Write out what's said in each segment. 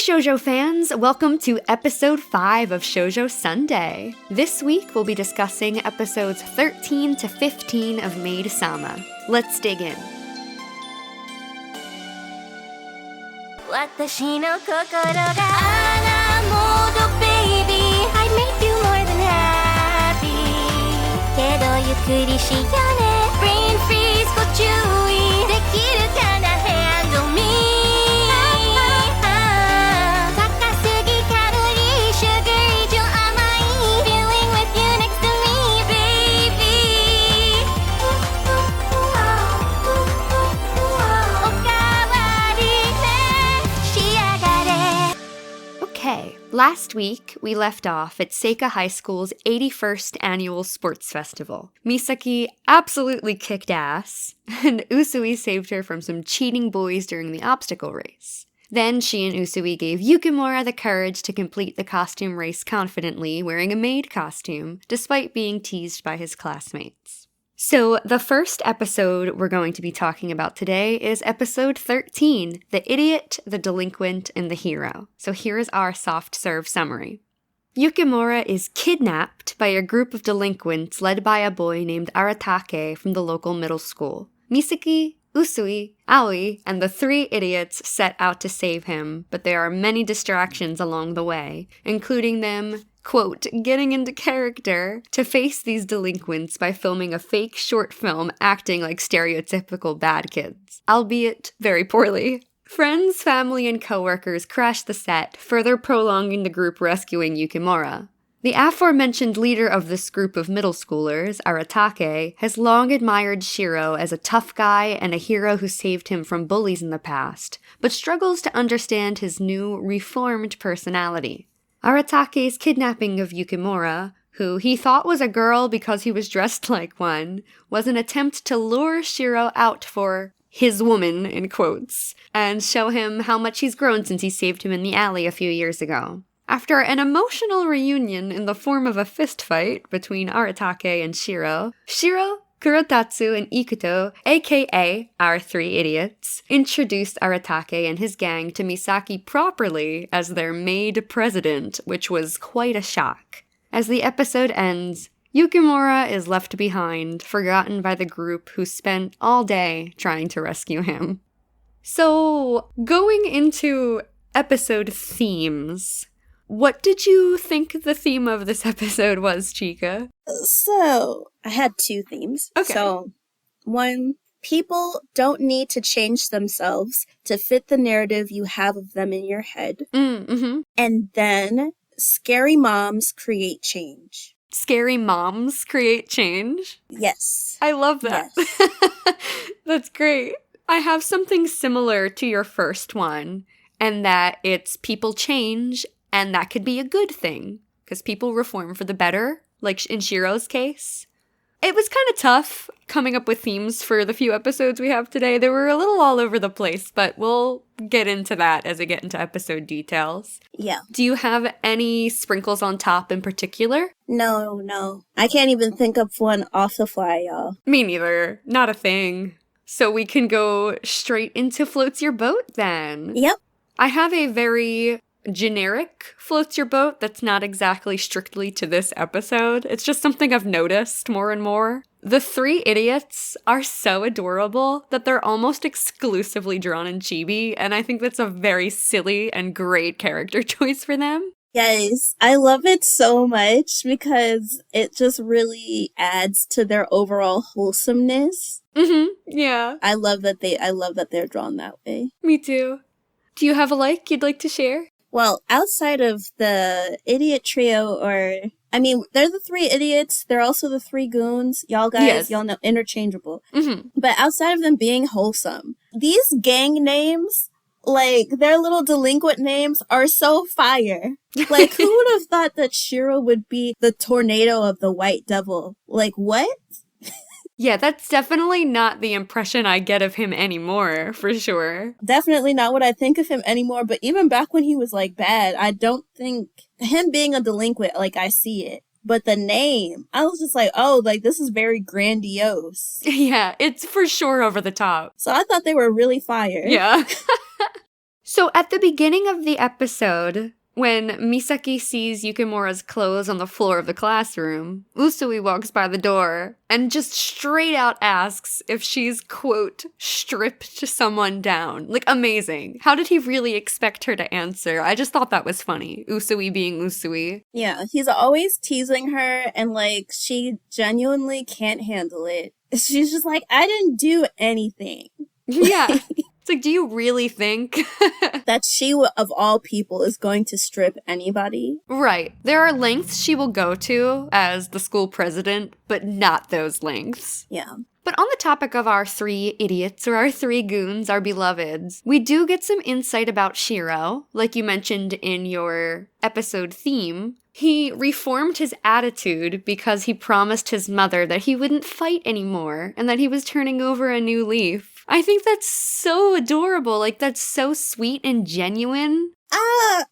shoujo fans, welcome to episode 5 of Shoujo Sundae. This week we'll be discussing episodes 13 to 15 of Maid Sama. Let's dig in. 私の心があらモードベイビー I make you more than happy けどゆっくりしようね Brain freeze ご注意できるかな Handle me 高すぎカロリー Sugar 以上甘い Feeling with you next to me baby おかわりね Okay, last week we left off at Seika High School's 81st annual sports festival. Misaki absolutely kicked ass, and Usui saved her from some cheating boys during the obstacle race. Then she and Usui gave Yukimura the courage to complete the costume race confidently, wearing a maid costume, despite being teased by his classmates. So, the first episode we're going to be talking about today is episode 13, The Idiot, the Delinquent, and the Hero. So here is our soft serve summary. Yukimura is kidnapped by a group of delinquents led by a boy named Aratake from the local middle school. Misaki, Usui, Aoi, and the three idiots set out to save him, but there are many distractions along the way, including them, quote, getting into character to face these delinquents by filming a fake short film acting like stereotypical bad kids, albeit very poorly. Friends, family, and coworkers crash the set, further prolonging the group rescuing Yukimura. The aforementioned leader of this group of middle schoolers, Aratake, has long admired Shiro as a tough guy and a hero who saved him from bullies in the past, but struggles to understand his new, reformed personality. Aratake's kidnapping of Yukimura, who he thought was a girl because he was dressed like one, was an attempt to lure Shiro out for his woman, in quotes, and show him how much he's grown since he saved him in the alley a few years ago. After an emotional reunion in the form of a fistfight between Aratake and Shiro, Kurotatsu, and Ikuto, aka our three idiots, introduced Aratake and his gang to Misaki properly as their maid president, which was quite a shock. As the episode ends, Yukimura is left behind, forgotten by the group who spent all day trying to rescue him. So, going into episode themes, what did you think the theme of this episode was, Chika? So, I had two themes. Okay. So, one, people don't need to change themselves to fit the narrative you have of them in your head. Mm-hmm. And then, scary moms create change. Scary moms create change? Yes. I love that. Yes. That's great. I have something similar to your first one, and that it's people change, and that could be a good thing, because people reform for the better, like in Shiro's case. It was kind of tough coming up with themes for the few episodes we have today. They were a little all over the place, but we'll get into that as we get into episode details. Yeah. Do you have any sprinkles on top in particular? No. I can't even think of one off the fly, y'all. Me neither. Not a thing. So we can go straight into Floats Your Boat then. Yep. I have a very generic floats your boat that's not exactly strictly to this episode. It's just something I've noticed more and more. The three idiots are so adorable that they're almost exclusively drawn in chibi, and I think that's a very silly and great character choice for them. Yes, I love it so much because it just really adds to their overall wholesomeness. Mm-hmm, yeah. I love that they're drawn that way. Me too. Do you have a like you'd like to share? Well, outside of the idiot trio, they're the three idiots. They're also the three goons. Y'all guys, yes. Y'all know, interchangeable. Mm-hmm. But outside of them being wholesome, these gang names, like, their little delinquent names are so fire. Like, who would have thought that Shiro would be the tornado of the White Devil? Like, what? Yeah, that's definitely not the impression I get of him anymore, for sure. Definitely not what I think of him anymore, but even back when he was, like, bad, I don't think him being a delinquent, like, I see it. But the name, I was just like, oh, like, this is very grandiose. Yeah, it's for sure over the top. So I thought they were really fire. Yeah. So at the beginning of the episode, when Misaki sees Yukimura's clothes on the floor of the classroom, Usui walks by the door and just straight out asks if she's, quote, stripped someone down. Like, amazing. How did he really expect her to answer? I just thought that was funny. Usui being Usui. Yeah, he's always teasing her, and like, she genuinely can't handle it. She's just like, I didn't do anything. Yeah. It's like, do you really think that she, of all people, is going to strip anybody? Right. There are lengths she will go to as the school president, but not those lengths. Yeah. But on the topic of our three idiots, or our three goons, our beloveds, we do get some insight about Shiro, like you mentioned in your episode theme. He reformed his attitude because he promised his mother that he wouldn't fight anymore and that he was turning over a new leaf. I think that's so adorable. Like, that's so sweet and genuine. I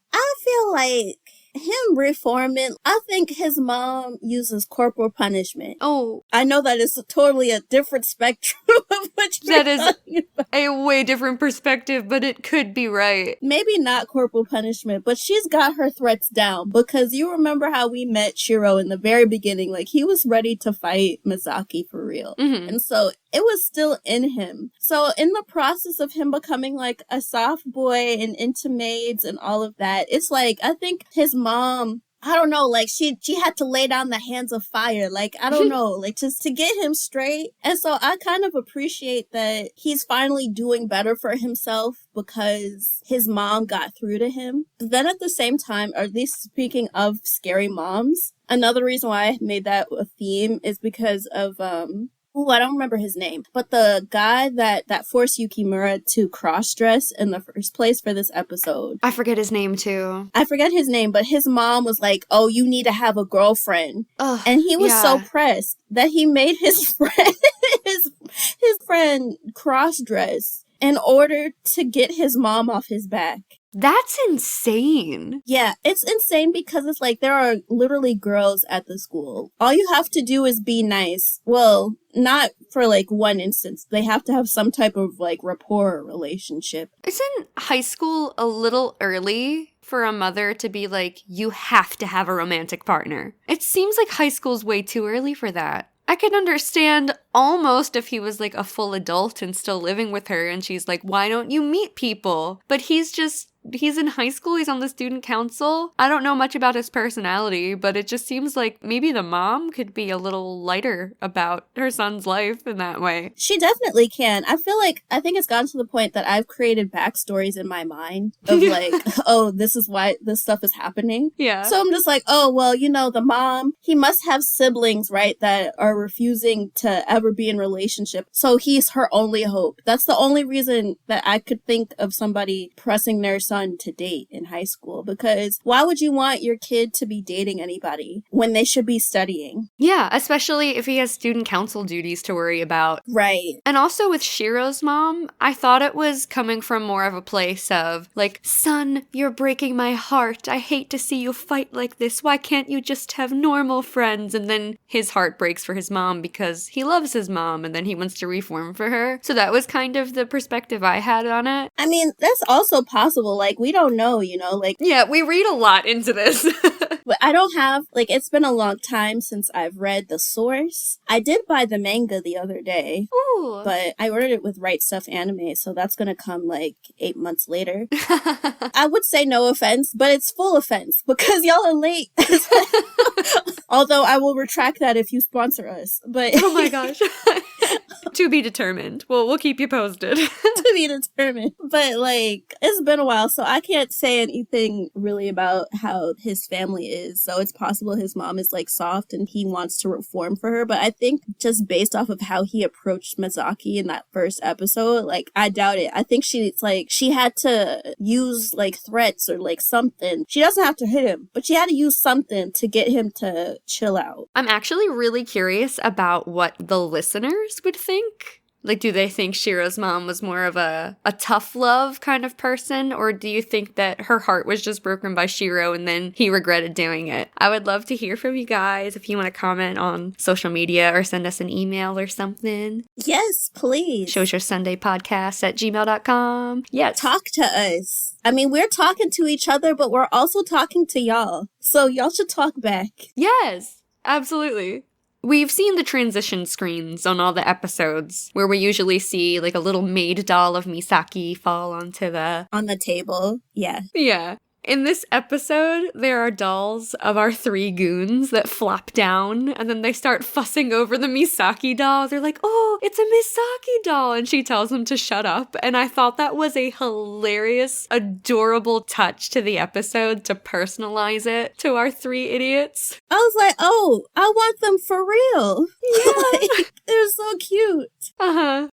feel like him reforming, I think his mom uses corporal punishment. Oh. I know that is totally a different spectrum of what you're That is talking about. a way different perspective, but it could be right. Maybe not corporal punishment, but she's got her threats down, because you remember how we met Shiro in the very beginning. Like, he was ready to fight Misaki for real. Mm-hmm. And so it was still in him. So in the process of him becoming like a soft boy and into maids and all of that, it's like, I think his mom, I don't know, like she had to lay down the hands of fire. Like, I don't know, like just to get him straight. And so I kind of appreciate that he's finally doing better for himself because his mom got through to him. But then at the same time, or at least speaking of scary moms, another reason why I made that a theme is because of, I don't remember his name, but the guy that forced Yukimura to cross-dress in the first place for this episode. I forget his name, too. I forget his name, but his mom was like, oh, you need to have a girlfriend. Ugh, and he was yeah. so pressed that he made his friend, his friend cross-dress in order to get his mom off his back. That's insane. Yeah, it's insane because it's like there are literally girls at the school. All you have to do is be nice. Well, not for like one instance. They have to have some type of like rapport relationship. Isn't high school a little early for a mother to be like, you have to have a romantic partner? It seems like high school's way too early for that. I could understand almost if he was like a full adult and still living with her and she's like, why don't you meet people? But he's in high school, he's on the student council. I don't know much about his personality, but it just seems like maybe the mom could be a little lighter about her son's life in that way. She definitely can. I think it's gotten to the point that I've created backstories in my mind of like, oh, this is why this stuff is happening. Yeah. So I'm just like, oh, well, the mom, he must have siblings, right, that are refusing to ever be in relationship. So he's her only hope. That's the only reason that I could think of somebody pressing their son to date in high school, because why would you want your kid to be dating anybody when they should be studying? Yeah, especially if he has student council duties to worry about. Right. And also with Shiro's mom, I thought it was coming from more of a place of like, son, you're breaking my heart. I hate to see you fight like this. Why can't you just have normal friends? And then his heart breaks for his mom because he loves his mom and then he wants to reform for her. So that was kind of the perspective I had on it. I mean, that's also possible. Like, we don't know, like... Yeah, we read a lot into this. But I don't have, like, it's been a long time since I've read the source. I did buy the manga the other day. Ooh. But I ordered it with Right Stuff Anime, so that's gonna come, like, 8 months later. I would say no offense, but it's full offense, because y'all are late. Although I will retract that if you sponsor us. But oh my gosh. To be determined. Well, we'll keep you posted. To be determined. But, like, it's been a while, so I can't say anything really about how his family is. So it's possible his mom is, like, soft and he wants to reform for her. But I think just based off of how he approached Misaki in that first episode, like, I doubt it. I think she had to use, like, threats or, like, something. She doesn't have to hit him, but she had to use something to get him to chill out. I'm actually really curious about what the listeners would think Like, do they think Shiro's mom was more of a tough love kind of person? Or do you think that her heart was just broken by Shiro and then he regretted doing it? I would love to hear from you guys if you want to comment on social media or send us an email or something. Yes, please. Shoujo Sundae podcast at gmail.com. Yes. Talk to us. I mean, we're talking to each other, but we're also talking to y'all. So y'all should talk back. Yes, absolutely. We've seen the transition screens on all the episodes where we usually see like a little maid doll of Misaki fall onto On the table. Yeah. Yeah. In this episode, there are dolls of our 3 goons that flop down, and then they start fussing over the Misaki doll. They're like, oh, it's a Misaki doll, and she tells them to shut up. And I thought that was a hilarious, adorable touch to the episode to personalize it to our 3 idiots. I was like, oh, I want them for real. Yeah. Like, they're so cute. Uh-huh.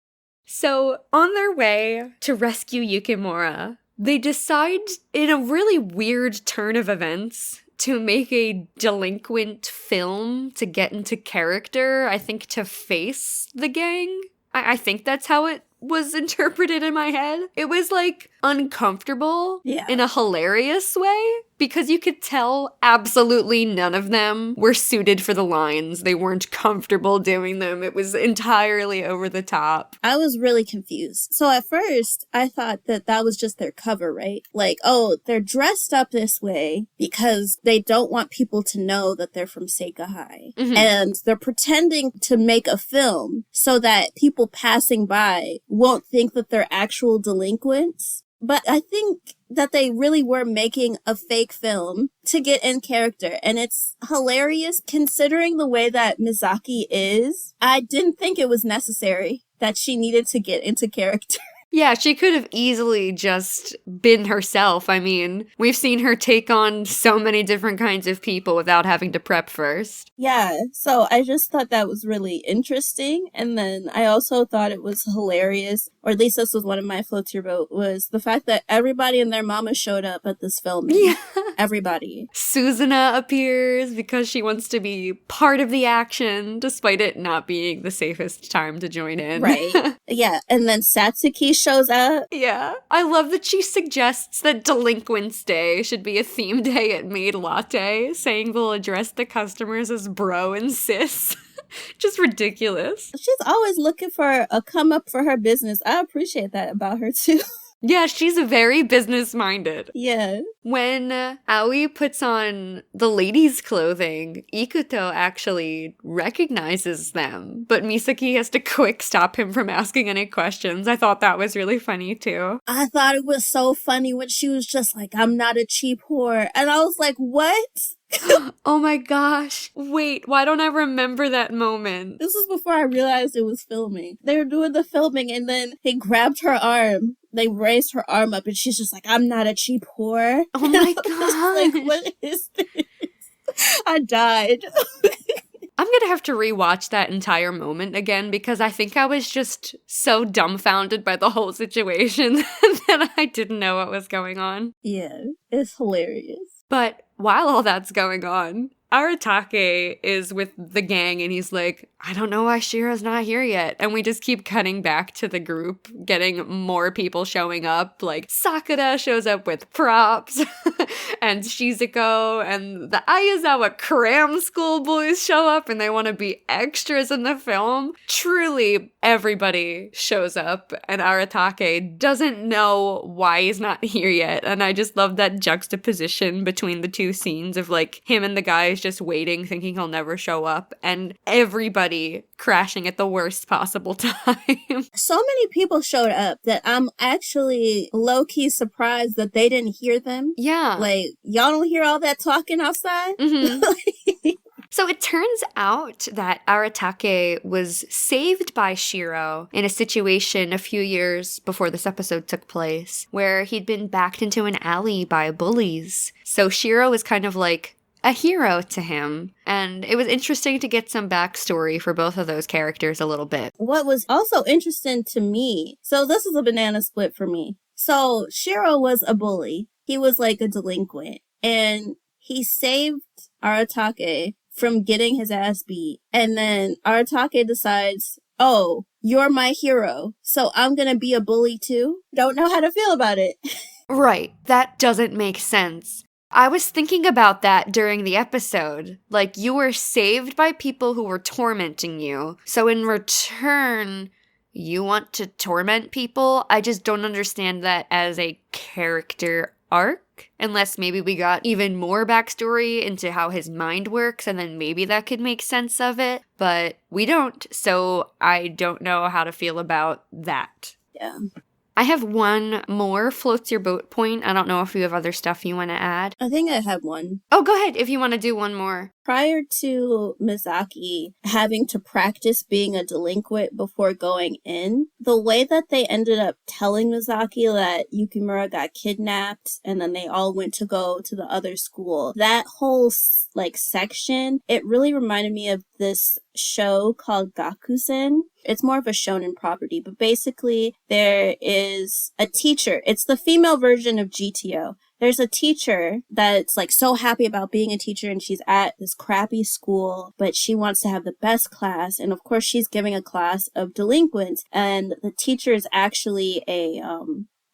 So, on their way to rescue Yukimura, they decide, in a really weird turn of events, to make a delinquent film to get into character, I think to face the gang. I think that's how it was interpreted in my head. It was like uncomfortable in a hilarious way because you could tell absolutely none of them were suited for the lines. They weren't comfortable doing them. It was entirely over the top. I was really confused. So at first, I thought that that was just their cover, right? Like, oh, they're dressed up this way because they don't want people to know that they're from Seika High. Mm-hmm. And they're pretending to make a film so that people passing by won't think that they're actual delinquents. But I think that they really were making a fake film to get in character. And it's hilarious considering the way that Misaki is. I didn't think it was necessary that she needed to get into character. Yeah, she could have easily just been herself. I mean, we've seen her take on so many different kinds of people without having to prep first. Yeah, so I just thought that was really interesting. And then I also thought it was hilarious, or at least this was one of my floats your boat, was the fact that everybody and their mama showed up at this filming. Yeah. Everybody. Suzuna appears because she wants to be part of the action, despite it not being the safest time to join in. Right. Yeah, and then Satsuki shows up. Yeah. I love that she suggests that Delinquents Day should be a theme day at Maid Latte, saying they'll address the customers as bro and sis. Just ridiculous. She's always looking for a come up for her business. I appreciate that about her too. Yeah, she's very business-minded. Yeah. When Aoi puts on the ladies' clothing, Ikuto actually recognizes them, but Misaki has to quick stop him from asking any questions. I thought that was really funny, too. I thought it was so funny when she was just like, I'm not a cheap whore. And I was like, what? Oh my gosh. Wait, why don't I remember that moment? This was before I realized it was filming. They were doing the filming and then he grabbed her arm. They raised her arm up and she's just like, I'm not a cheap whore. Oh my gosh. Like, what is this? I died. I'm gonna have to rewatch that entire moment again because I think I was just so dumbfounded by the whole situation that I didn't know what was going on. Yeah, it's hilarious. But while all that's going on, Aratake is with the gang and he's like, I don't know why Shiro's not here yet. And we just keep cutting back to the group, getting more people showing up. Like Sakura shows up with props and Shizuko and the Ayazawa cram school boys show up and they want to be extras in the film. Truly, everybody shows up and Aratake doesn't know why he's not here yet. And I just love that juxtaposition between the two scenes of like him and the guys just waiting, thinking he'll never show up, and everybody crashing at the worst possible time. So many people showed up that I'm actually low-key surprised that they didn't hear them. Yeah. Like, y'all don't hear all that talking outside? Mm-hmm. So it turns out that Aratake was saved by Shiro in a situation a few years before this episode took place, where he'd been backed into an alley by bullies. So Shiro was kind of like a hero to him. And it was interesting to get some backstory for both of those characters a little bit. What was also interesting to me, so this is a banana split for me. So Shiro was a bully. He was like a delinquent. And he saved Aratake from getting his ass beat. And then Aratake decides oh, you're my hero, so I'm gonna be a bully too? Don't know how to feel about it. Right, that doesn't make sense. I was thinking about that during the episode. Like, you were saved by people who were tormenting you, so in return, you want to torment people? I just don't understand that as a character arc, unless maybe we got even more backstory into how his mind works, and then maybe that could make sense of it, but we don't, so I don't know how to feel about that. Yeah. I have one more floats your boat point. I don't know if you have other stuff you want to add. I think I have one. Oh, go ahead if you want to do one more. Prior to Misaki having to practice being a delinquent before going in, the way that they ended up telling Misaki that Yukimura got kidnapped and then they all went to go to the other school, that whole section, it really reminded me of this show called Gakusen. It's more of a shonen property, but basically there is a teacher. It's the female version of GTO. There's a teacher that's like so happy about being a teacher and she's at this crappy school, but she wants to have the best class. And of course she's giving a class of delinquents, and the teacher is actually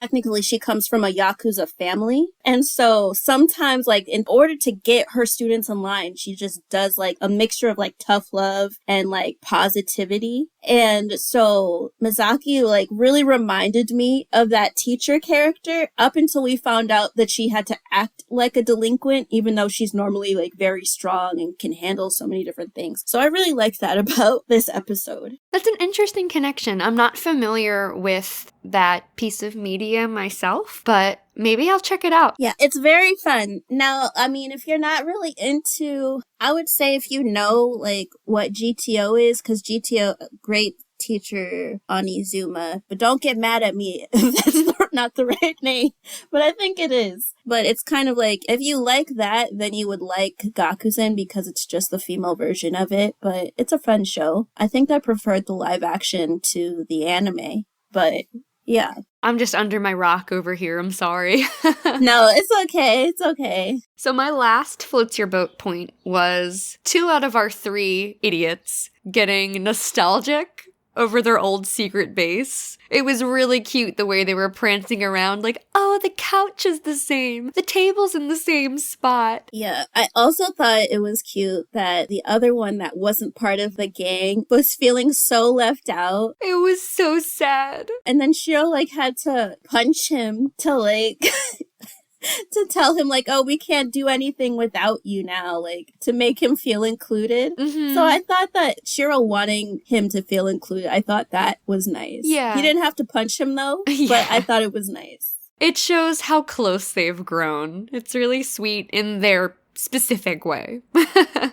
technically, she comes from a Yakuza family. And so sometimes, like, in order to get her students in line, she just does, like, a mixture of, like, tough love and, like, positivity. And so Misaki, like, really reminded me of that teacher character up until we found out that she had to act like a delinquent, even though she's normally, like, very strong and can handle so many different things. So I really liked that about this episode. That's an interesting connection. I'm not familiar with that piece of media myself, but maybe I'll check it out. Yeah, it's very fun. Now, I mean, if you're not really into, I would say if you know, like, what GTO is, because GTO, great teacher Onizuma, but don't get mad at me if that's not the right name, but I think it is. But it's kind of like, if you like that, then you would like Gakusen because it's just the female version of it, but it's a fun show. I think I preferred the live action to the anime, but yeah. I'm just under my rock over here, I'm sorry. No, it's okay, it's okay. So my last floats your boat point was 2 out of our 3 idiots getting nostalgic over their old secret base. It was really cute the way they were prancing around like, oh, the couch is the same. The table's in the same spot. Yeah, I also thought it was cute that the other one that wasn't part of the gang was feeling so left out. It was so sad. And then Shiro, like, had to punch him to, like... to tell him, like, oh, we can't do anything without you now, like, to make him feel included. Mm-hmm. So I thought that Shiro wanting him to feel included, I thought that was nice. Yeah. He didn't have to punch him, though, Yeah. but I thought it was nice. It shows how close they've grown. It's really sweet in their specific way.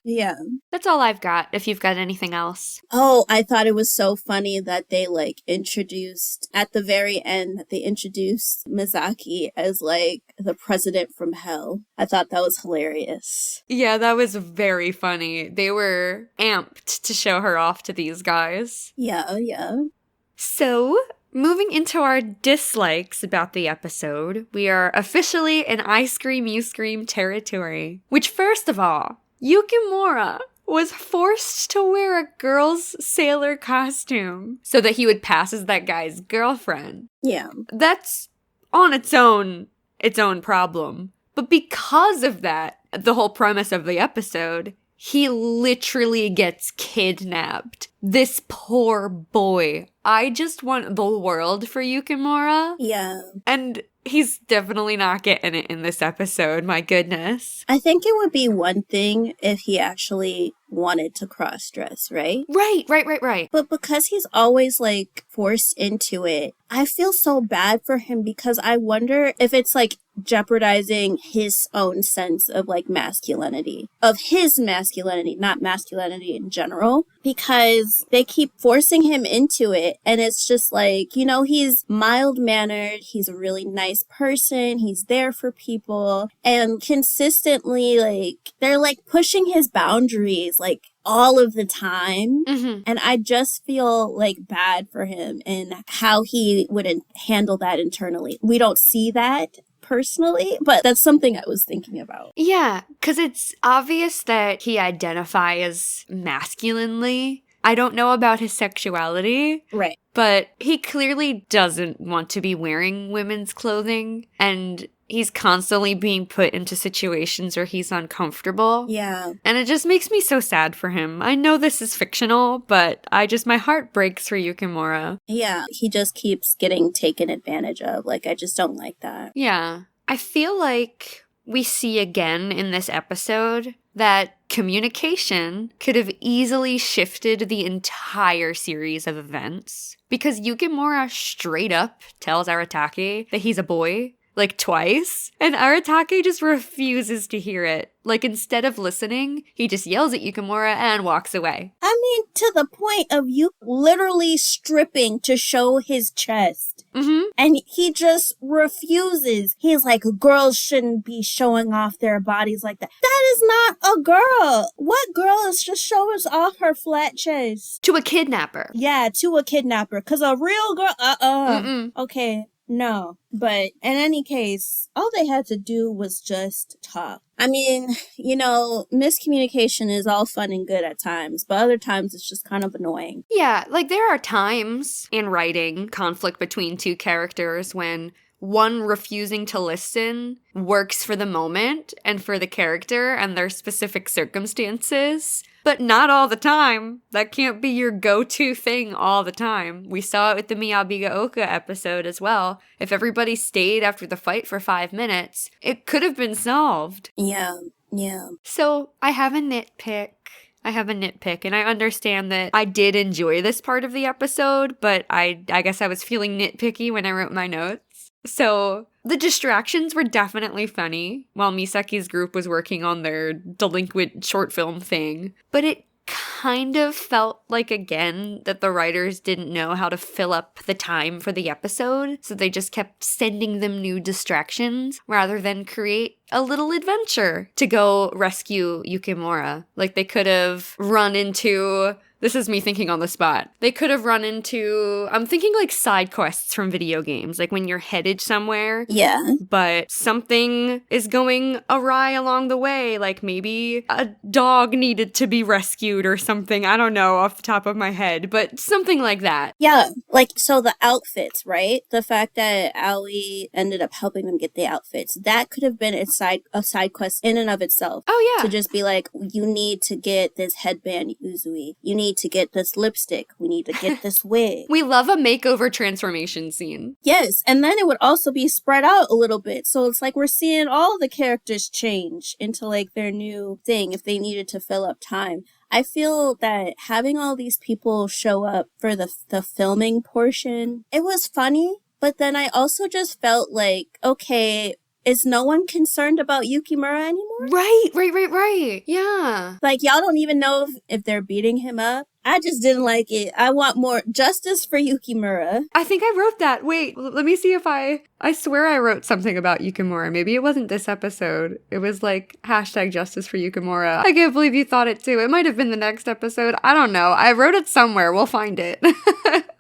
Yeah. That's all I've got, if you've got anything else. Oh, I thought it was so funny that they, like, introduced, at the very end, that they introduced Misaki as, like, the president from hell. I thought that was hilarious. Yeah, that was very funny. They were amped to show her off to these guys. Yeah, yeah. So, moving into our dislikes about the episode, we are officially in I Scream, You Scream territory. Which, first of all, Yukimura was forced to wear a girl's sailor costume so that he would pass as that guy's girlfriend. Yeah. That's on its own problem. But because of that, the whole premise of the episode, he literally gets kidnapped. This poor boy. I just want the world for Yukimura. Yeah. And he's definitely not getting it in this episode, my goodness. I think it would be one thing if he actually wanted to cross-dress, right? Right. But because he's always, like, forced into it, I feel so bad for him because I wonder if it's, like, jeopardizing his own sense of, like, masculinity. Of his masculinity, not masculinity in general. Because they keep forcing him into it, and it's just like, you know, he's mild-mannered, he's a really nice person, he's there for people, and consistently, like, they're, like, pushing his boundaries, like, all of the time. Mm-hmm. And I just feel, like, bad for him and how he would handle that internally. We don't see that personally, but that's something I was thinking about. Yeah, because it's obvious that he identifies masculinely. I don't know about his sexuality. Right. But he clearly doesn't want to be wearing women's clothing, and he's constantly being put into situations where he's uncomfortable. Yeah. And it just makes me so sad for him. I know this is fictional, but my heart breaks for Yukimura. Yeah, he just keeps getting taken advantage of. Like, I just don't like that. Yeah. I feel like we see again in this episode that communication could have easily shifted the entire series of events. Because Yukimura straight up tells Aratake that he's a boy, like twice, and Aratake just refuses to hear it. Like, instead of listening, he just yells at Yukimura and walks away. I mean, to the point of you literally stripping to show his chest. Mm-hmm. And he just refuses. He's like, girls shouldn't be showing off their bodies like that. That is not a girl. What girl is just showing off her flat chest? To a kidnapper. Yeah, to a kidnapper. Because a real girl, Mm-mm. Okay, no. But in any case, all they had to do was just talk. I mean, miscommunication is all fun and good at times, but other times it's just kind of annoying. Yeah, like there are times in writing conflict between two characters when one refusing to listen works for the moment and for the character and their specific circumstances. But not all the time. That can't be your go-to thing all the time. We saw it with the Miyabiga-oka episode as well. If everybody stayed after the fight for 5 minutes, it could have been solved. Yeah. So, I have a nitpick, and I understand that I did enjoy this part of the episode, but I guess I was feeling nitpicky when I wrote my notes. So, the distractions were definitely funny while Misaki's group was working on their delinquent short film thing. But it kind of felt like, again, that the writers didn't know how to fill up the time for the episode. So they just kept sending them new distractions rather than create a little adventure to go rescue Yukimura. Like they could have run into... This is me thinking on the spot. They could have run into, I'm thinking like side quests from video games, like when you're headed somewhere. Yeah. But something is going awry along the way, like maybe a dog needed to be rescued or something. I don't know off the top of my head, but something like that. Yeah, like, so the outfits, right? The fact that Aoi ended up helping them get the outfits, that could have been a side quest in and of itself. Oh, yeah. To just be like, you need to get this headband, Uzui. You need to get this lipstick. We need to get this wig. We love a makeover transformation scene. Yes, and then it would also be spread out a little bit. So it's like we're seeing all the characters change into like their new thing if they needed to fill up time. I feel that having all these people show up for the filming portion, it was funny, but then I also just felt like, okay, is no one concerned about Yukimura anymore? Right. Yeah. Like, y'all don't even know if they're beating him up. I just didn't like it. I want more justice for Yukimura. I think I wrote that. Wait, let me see if I swear I wrote something about Yukimura. Maybe it wasn't this episode. It was like #justice for Yukimura. I can't believe you thought it too. It might have been the next episode. I don't know. I wrote it somewhere. We'll find it.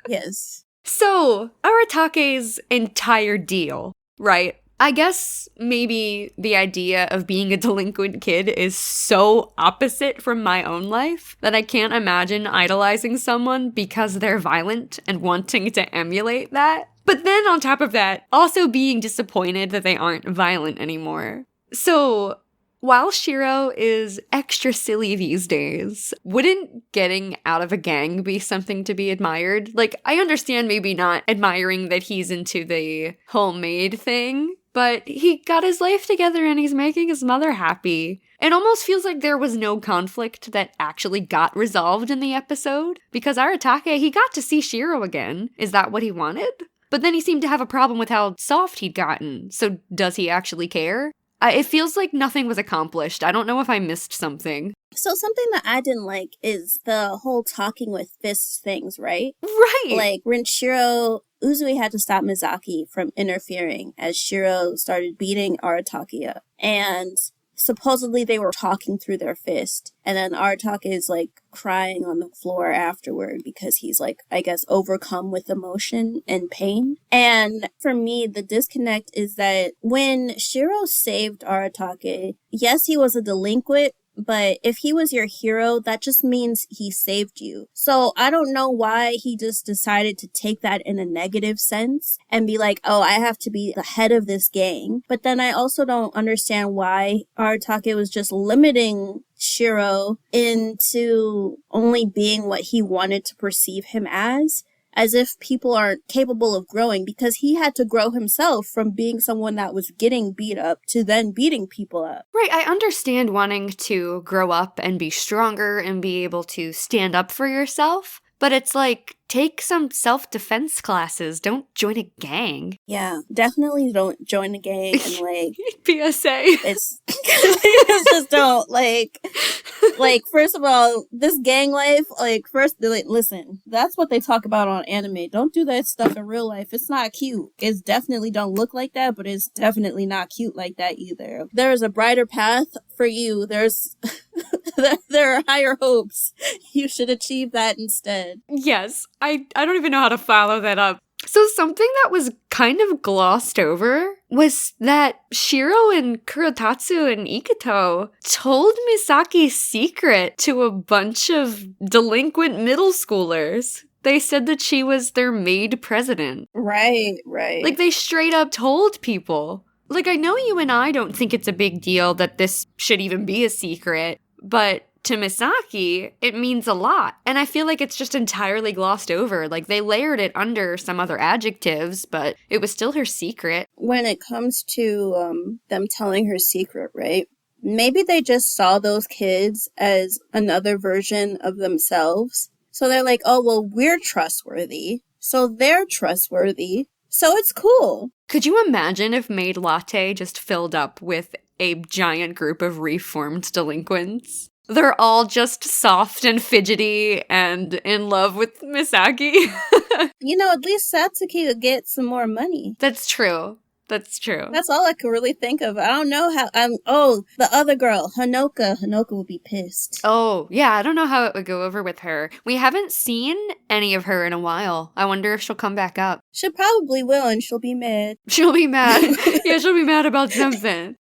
Yes. So, Aratake's entire deal, right? I guess maybe the idea of being a delinquent kid is so opposite from my own life that I can't imagine idolizing someone because they're violent and wanting to emulate that. But then on top of that, also being disappointed that they aren't violent anymore. So, while Shiro is extra silly these days, wouldn't getting out of a gang be something to be admired? Like, I understand maybe not admiring that he's into the homemade thing, but he got his life together and he's making his mother happy. It almost feels like there was no conflict that actually got resolved in the episode, because Aratake, he got to see Shiro again. Is that what he wanted? But then he seemed to have a problem with how soft he'd gotten, so does he actually care? It feels like nothing was accomplished. I don't know if I missed something. So something that I didn't like is the whole talking with fists things, right? Right! Like, when Uzui had to stop Misaki from interfering as Shiro started beating Aratake up. And supposedly they were talking through their fist. And then Aratake is like crying on the floor afterward because he's like, I guess, overcome with emotion and pain. And for me, the disconnect is that when Shiro saved Aratake, yes, he was a delinquent, but if he was your hero, that just means he saved you. So I don't know why he just decided to take that in a negative sense and be like, oh, I have to be the head of this gang. But then I also don't understand why Aratake was just limiting Shiro into only being what he wanted to perceive him as if people aren't capable of growing, because he had to grow himself from being someone that was getting beat up to then beating people up. Right, I understand wanting to grow up and be stronger and be able to stand up for yourself, but it's like, take some self-defense classes. Don't join a gang. Yeah, definitely don't join a gang and like PSA. it's just don't like first of all, this gang life, like first listen, that's what they talk about on anime. Don't do that stuff in real life. It's not cute. It's definitely don't look like that, but it's definitely not cute like that either. There is a brighter path for you. There's there are higher hopes. You should achieve that instead. Yes, I don't even know how to follow that up. So something that was kind of glossed over was that Shiro and Kurotatsu and Ikuto told Misaki's secret to a bunch of delinquent middle schoolers. They said that she was their maid president. Right. Like, they straight up told people. Like, I know you and I don't think it's a big deal that this should even be a secret, but to Misaki, it means a lot. And I feel like it's just entirely glossed over. Like, they layered it under some other adjectives, but it was still her secret. When it comes to them telling her secret, right? Maybe they just saw those kids as another version of themselves. So they're like, oh, well, we're trustworthy. So they're trustworthy. So it's cool. Could you imagine if Maid Latte just filled up with a giant group of reformed delinquents? They're all just soft and fidgety and in love with Misaki. You know, at least Satsuki would get some more money. That's true. That's all I could really think of. I don't know how. The other girl, Hanoka. Hanoka would be pissed. Oh, yeah, I don't know how it would go over with her. We haven't seen any of her in a while. I wonder if she'll come back up. She probably will, and she'll be mad. She'll be mad. Yeah, she'll be mad about something.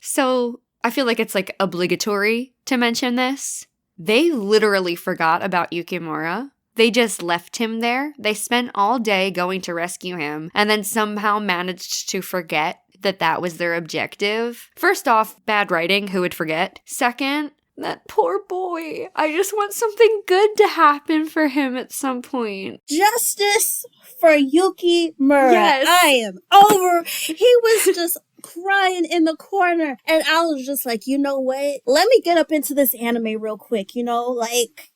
So, I feel like it's like obligatory to mention this. They literally forgot about Yukimura. They just left him there. They spent all day going to rescue him and then somehow managed to forget that that was their objective. First off, bad writing, who would forget? Second, that poor boy. I just want something good to happen for him at some point. Justice for Yukimura. Yes. I am over. He was just crying in the corner. And I was just like, you know what? Let me get up into this anime real quick, you know? Like...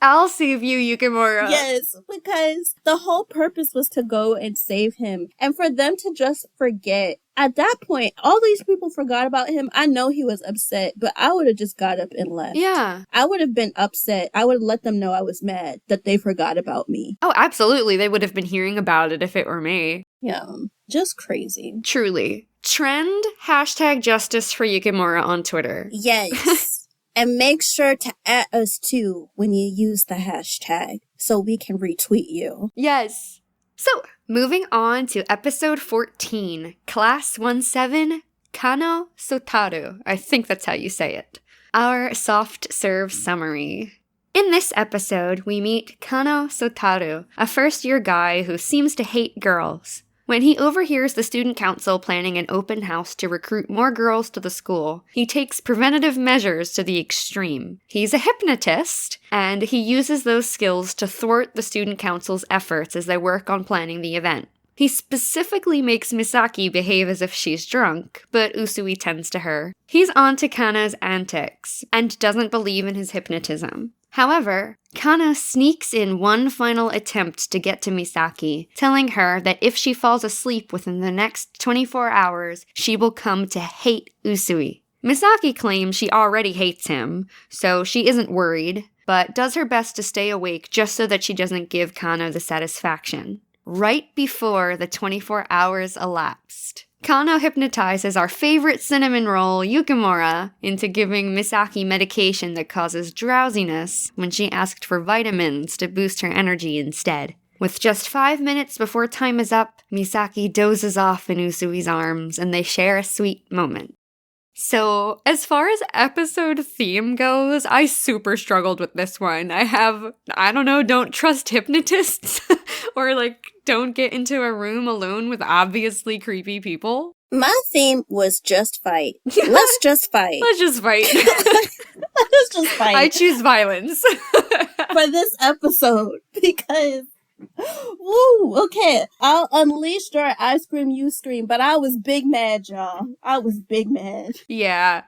I'll save you, Yukimura. Yes, because the whole purpose was to go and save him. And for them to just forget. At that point, all these people forgot about him. I know he was upset, but I would have just got up and left. Yeah. I would have been upset. I would have let them know I was mad that they forgot about me. Oh, absolutely. They would have been hearing about it if it were me. Yeah, just crazy. Truly. Trend #justice for Yukimura on Twitter. Yes. And make sure to add us too when you use the hashtag so we can retweet you. Yes. So, moving on to episode 14, Class 17, Kano Sotaru. I think that's how you say it. Our soft serve summary. In this episode, we meet Kano Sotaru, a first-year guy who seems to hate girls. When he overhears the student council planning an open house to recruit more girls to the school, he takes preventative measures to the extreme. He's a hypnotist, and he uses those skills to thwart the student council's efforts as they work on planning the event. He specifically makes Misaki behave as if she's drunk, but Usui tends to her. He's on to Kano's antics, and doesn't believe in his hypnotism. However, Kano sneaks in one final attempt to get to Misaki, telling her that if she falls asleep within the next 24 hours, she will come to hate Usui. Misaki claims she already hates him, so she isn't worried, but does her best to stay awake just so that she doesn't give Kano the satisfaction. Right before the 24 hours elapsed, Kano hypnotizes our favorite cinnamon roll, Yukimura, into giving Misaki medication that causes drowsiness when she asked for vitamins to boost her energy instead. With just 5 minutes before time is up, Misaki dozes off in Usui's arms and they share a sweet moment. So, as far as episode theme goes, I super struggled with this one. I don't know, don't trust hypnotists or like don't get into a room alone with obviously creepy people. My theme was just fight. Let's just fight. Let's just fight. Let's just fight. I choose violence. For this episode because woo, okay. I'll unleash your ice cream, you scream, but I was big mad, y'all. I was big mad. Yeah.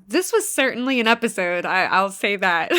This was certainly an episode. I'll say that.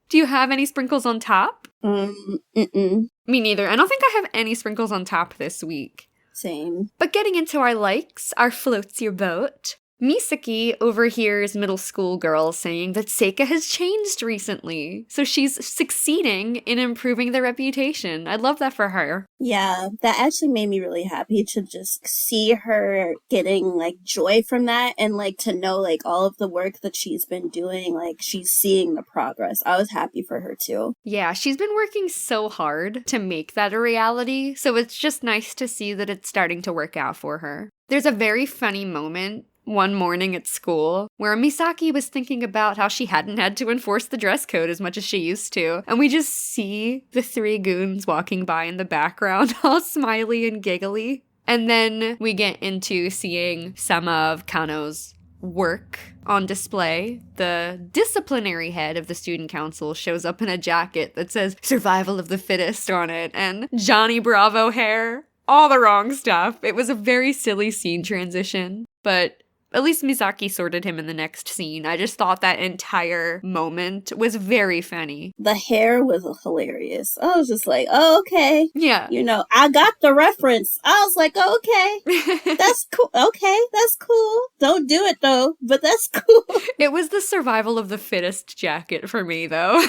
Do you have any sprinkles on top? Mm-mm. Me neither. I don't think I have any sprinkles on top this week. Same. But getting into our likes, our floats your boat. Misaki overhears middle school girls saying that Seika has changed recently, so she's succeeding in improving their reputation. I love that for her. Yeah, that actually made me really happy to just see her getting, like, joy from that and, like, to know, like, all of the work that she's been doing, like, she's seeing the progress. I was happy for her, too. Yeah, she's been working so hard to make that a reality, so it's just nice to see that it's starting to work out for her. There's a very funny moment one morning at school where Misaki was thinking about how she hadn't had to enforce the dress code as much as she used to. And we just see the three goons walking by in the background, all smiley and giggly. And then we get into seeing some of Kano's work on display. The disciplinary head of the student council shows up in a jacket that says "Survival of the Fittest" on it, and Johnny Bravo hair. All the wrong stuff. It was a very silly scene transition, but at least Misaki sorted him in the next scene. I just thought that entire moment was very funny. The hair was hilarious. I was just like, oh, okay. Yeah. You know, I got the reference. I was like, oh, okay. That's cool. Okay, that's cool. Don't do it, though, but that's cool. It was the survival of the fittest jacket for me, though.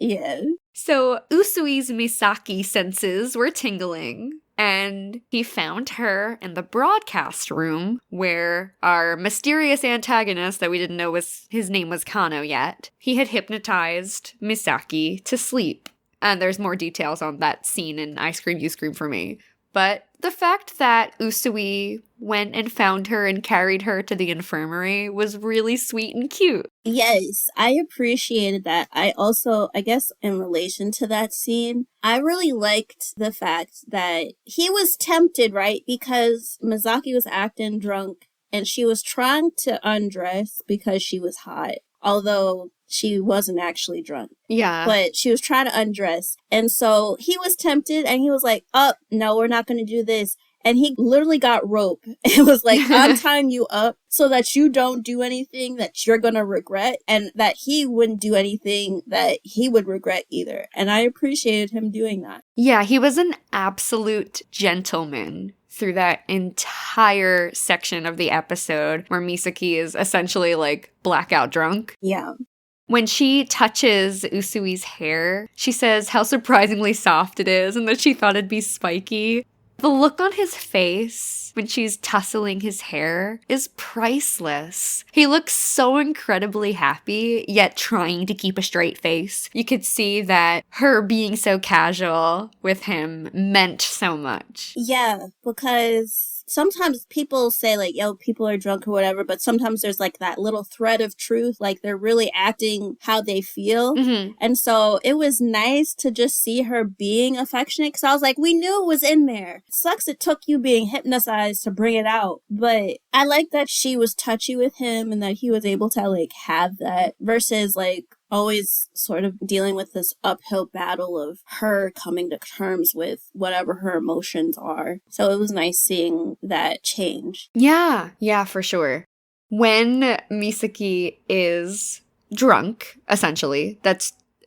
Yeah. So Usui's Misaki senses were tingling, and he found her in the broadcast room where our mysterious antagonist that we didn't know his name was Kano yet, he had hypnotized Misaki to sleep. And there's more details on that scene in I Scream, You Scream for me. But the fact that Usui went and found her and carried her to the infirmary was really sweet and cute. Yes, I appreciated that. I guess in relation to that scene, I really liked the fact that he was tempted, right? Because Misaki was acting drunk and she was trying to undress because she was hot. Although she wasn't actually drunk. Yeah. But she was trying to undress. And so he was tempted and he was like, oh, no, we're not going to do this. And he literally got rope and was like, I'm tying you up so that you don't do anything that you're going to regret and that he wouldn't do anything that he would regret either. And I appreciated him doing that. Yeah, he was an absolute gentleman through that entire section of the episode where Misaki is essentially like blackout drunk. Yeah. When she touches Usui's hair, she says how surprisingly soft it is and that she thought it'd be spiky. The look on his face when she's tussling his hair is priceless. He looks so incredibly happy, yet trying to keep a straight face. You could see that her being so casual with him meant so much. Yeah, because sometimes people say like, yo, people are drunk or whatever, but sometimes there's like that little thread of truth, like they're really acting how they feel. Mm-hmm. And so it was nice to just see her being affectionate because I was like, we knew it was in there. Sucks it took you being hypnotized to bring it out. But I like that she was touchy with him and that he was able to like have that versus like always sort of dealing with this uphill battle of her coming to terms with whatever her emotions are. So it was nice seeing that change. Yeah, for sure. When Misaki is drunk, essentially,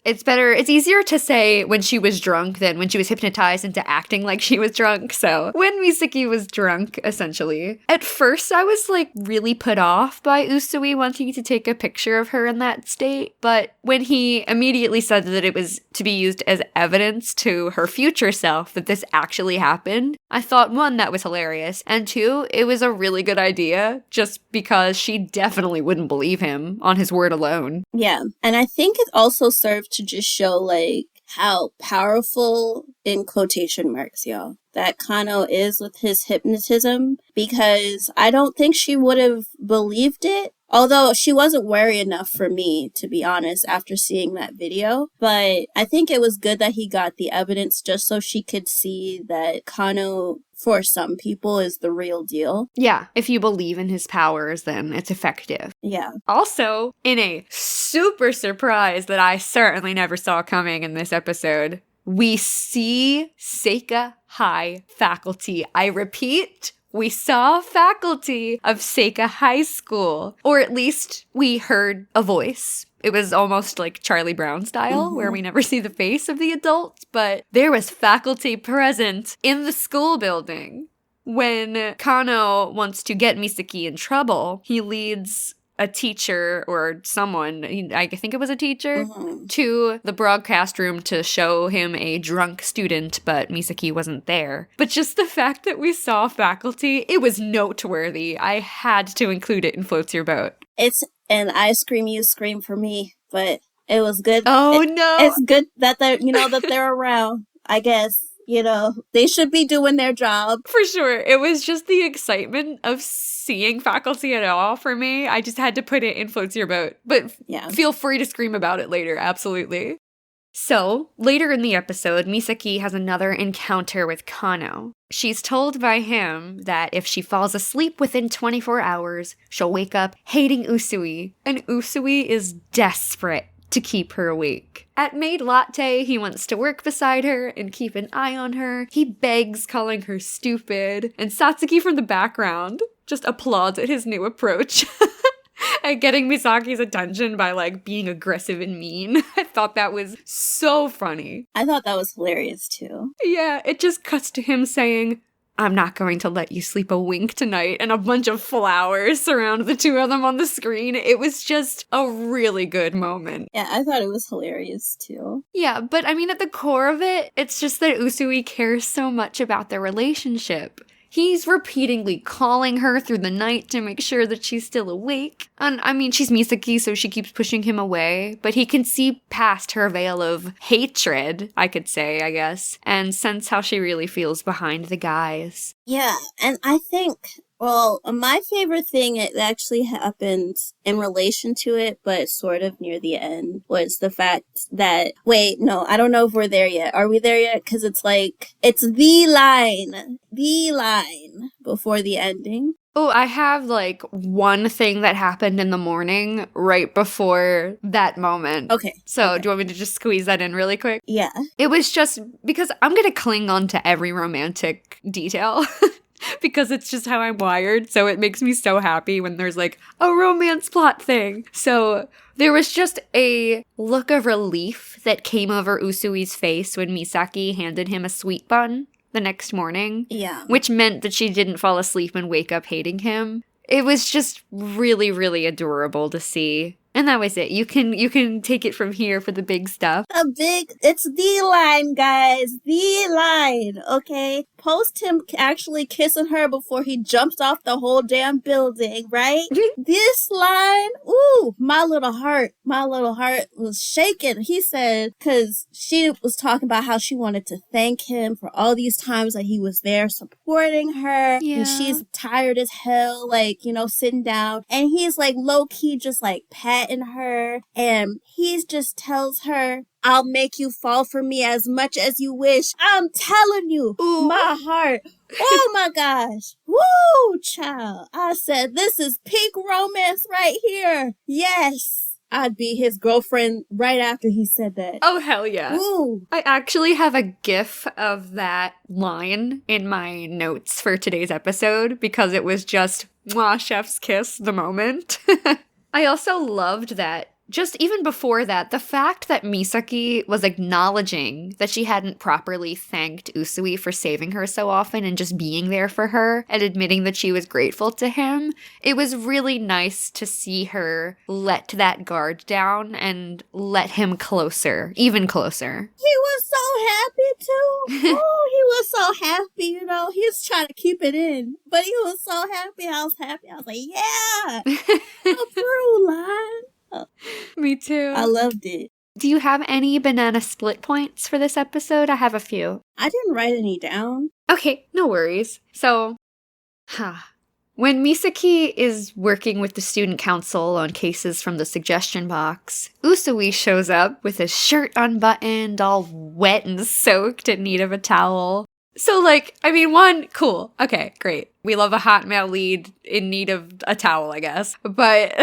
it's easier to say when she was drunk than when she was hypnotized into acting like she was drunk. So when Misaki was drunk, essentially, at first I was like really put off by Usui wanting to take a picture of her in that state. But when he immediately said that it was to be used as evidence to her future self that this actually happened, I thought, one, that was hilarious. And two, it was a really good idea just because she definitely wouldn't believe him on his word alone. Yeah. And I think it also served to just show like how powerful, in quotation marks, y'all, that Kano is with his hypnotism, because I don't think she would have believed it. Although she wasn't wary enough for me, to be honest, after seeing that video. But I think it was good that he got the evidence just so she could see that Kano, for some people, is the real deal. Yeah, if you believe in his powers, then it's effective. Yeah. Also, in a super surprise that I certainly never saw coming in this episode, we see Seika High faculty. I repeat, we saw faculty of Seika High School. Or at least we heard a voice. It was almost like Charlie Brown style, where we never see the face of the adults, but there was faculty present in the school building. When Kano wants to get Misaki in trouble, he leads a teacher or someone, I think it was a teacher, to the broadcast room to show him a drunk student, but Misaki wasn't there. But just the fact that we saw faculty, it was noteworthy. I had to include it in Floats Your Boat. It's an I scream, you scream for me, but it was good. Oh, no. It's good that they're, that they're around, I guess. They should be doing their job. For sure. It was just the excitement of seeing faculty at all for me. I just had to put it in Floats Your Boat. But feel free to scream about it later. Absolutely. So, later in the episode, Misaki has another encounter with Kano. She's told by him that if she falls asleep within 24 hours, she'll wake up hating Usui. And Usui is desperate to keep her awake. At Maid Latte, he wants to work beside her and keep an eye on her. He begs, calling her stupid. And Satsuki from the background just applauds at his new approach. At getting Misaki's attention by, being aggressive and mean. I thought that was so funny. I thought that was hilarious, too. Yeah, it just cuts to him saying, "I'm not going to let you sleep a wink tonight," and a bunch of flowers surround the two of them on the screen. It was just a really good moment. Yeah, I thought it was hilarious, too. Yeah, but I mean, at the core of it, it's just that Usui cares so much about their relationship. He's repeatedly calling her through the night to make sure that she's still awake. And I mean, she's Misaki, so she keeps pushing him away, but he can see past her veil of hatred, I could say, I guess, and sense how she really feels behind the guys. Yeah, and I think, my favorite thing that actually happened in relation to it, but sort of near the end, was the fact that, wait, no, I don't know if we're there yet. Are we there yet? Because it's the line before the ending. Oh, I have one thing that happened in the morning right before that moment. Okay. So do you want me to just squeeze that in really quick? Yeah. It was just because I'm going to cling on to every romantic detail. Because it's just how I'm wired, so it makes me so happy when there's a romance plot thing. So there was just a look of relief that came over Usui's face when Misaki handed him a sweet bun the next morning. Yeah. Which meant that she didn't fall asleep and wake up hating him. It was just really, really adorable to see. And that was it. You can take it from here for the big stuff. It's the line, guys. The line, okay? Post him actually kissing her before he jumps off the whole damn building, right? This line, ooh, my little heart was shaking. He said, because she was talking about how she wanted to thank him for all these times that he was there supporting her. Yeah. And she's tired as hell, sitting down. And he's low-key just patting her. And he just tells her, "I'll make you fall for me as much as you wish. I'm telling you." Ooh. My heart. Oh my gosh. Woo, child. I said, this is peak romance right here. Yes. I'd be his girlfriend right after he said that. Oh, hell yeah. Ooh. I actually have a gif of that line in my notes for today's episode because it was just, mwah, chef's kiss, the moment. I also loved that, just even before that, the fact that Misaki was acknowledging that she hadn't properly thanked Usui for saving her so often and just being there for her and admitting that she was grateful to him. It was really nice to see her let that guard down and let him closer, even closer. He was so happy too. Oh, he was so happy, He was trying to keep it in, but he was so happy. I was happy. I was like, yeah, a through line. Me too. I loved it. Do you have any banana split points for this episode? I have a few. I didn't write any down. Okay, no worries. So, when Misaki is working with the student council on cases from the suggestion box, Usui shows up with his shirt unbuttoned, all wet and soaked in need of a towel. So, one, cool. Okay, great. We love a hot male lead in need of a towel, I guess. But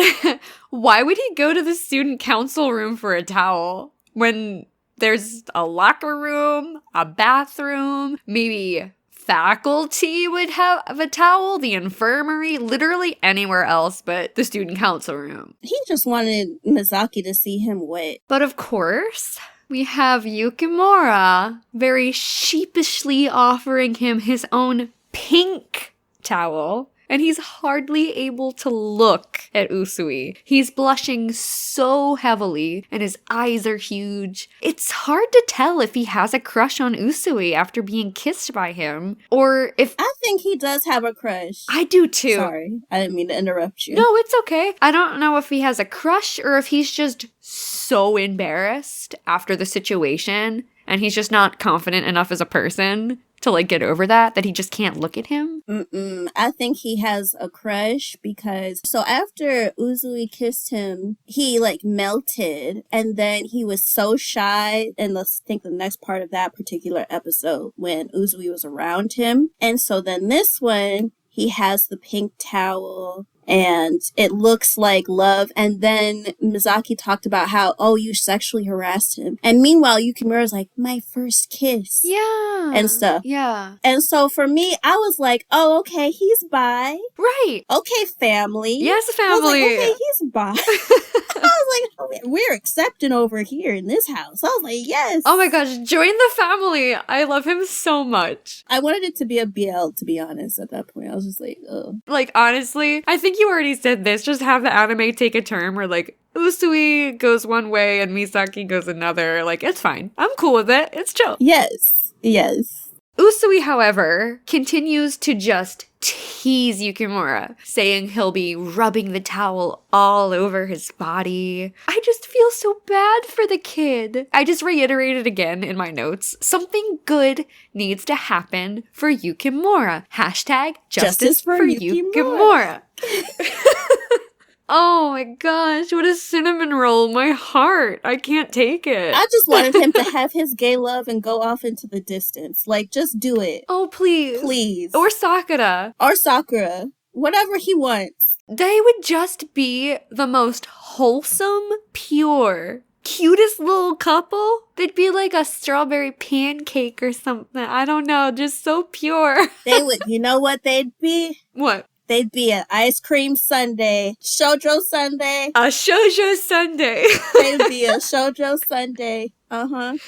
why would he go to the student council room for a towel when there's a locker room, a bathroom, maybe faculty would have a towel, the infirmary, literally anywhere else but the student council room? He just wanted Misaki to see him wet. But of course, we have Yukimura very sheepishly offering him his own pink towel, and he's hardly able to look at Usui. He's blushing so heavily, and his eyes are huge. It's hard to tell if he has a crush on Usui after being kissed by him, or if... I think he does have a crush. I do too. Sorry, I didn't mean to interrupt you. No, it's okay. I don't know if he has a crush or if he's just so embarrassed after the situation, and he's just not confident enough as a person to get over that he just can't look at him. I think he has a crush because so after Usui kissed him, he melted, and then he was so shy. And let's think the next part of that particular episode when Usui was around him. And so then this one, he has the pink towel and it looks like love. And then Misaki talked about how, you sexually harassed him. And meanwhile, Yukimura's like, my first kiss. Yeah. And stuff. Yeah. And so for me, I was like, oh, okay, he's bi. Right. Okay, family. Yes, family. I was like, okay, he's bi. I was like, oh, we're accepting over here in this house. I was like, yes. Oh my gosh, join the family. I love him so much. I wanted it to be a BL, to be honest, at that point. I was just like, ugh. Honestly, I think you already said this. Just have the anime take a turn where, Usui goes one way and Misaki goes another. It's fine. I'm cool with it. It's chill. Yes. Yes. Usui, however, continues to just tease Yukimura, saying he'll be rubbing the towel all over his body. I just feel so bad for the kid. I just reiterated again in my notes. Something good needs to happen for Yukimura. Hashtag justice for Yukimura. Oh my gosh, what a cinnamon roll. My heart. I can't take it. I just wanted him to have his gay love and go off into the distance. Just do it. Oh, please. Please. Or Sakura. Or Sakura. Whatever he wants. They would just be the most wholesome, pure, cutest little couple. They'd be like a strawberry pancake or something. I don't know, just so pure. They would, you know what they'd be? What? They'd be an ice cream sundae, Shoujo Sundae. A Shoujo Sundae. They'd be a Shoujo Sundae. Uh-huh.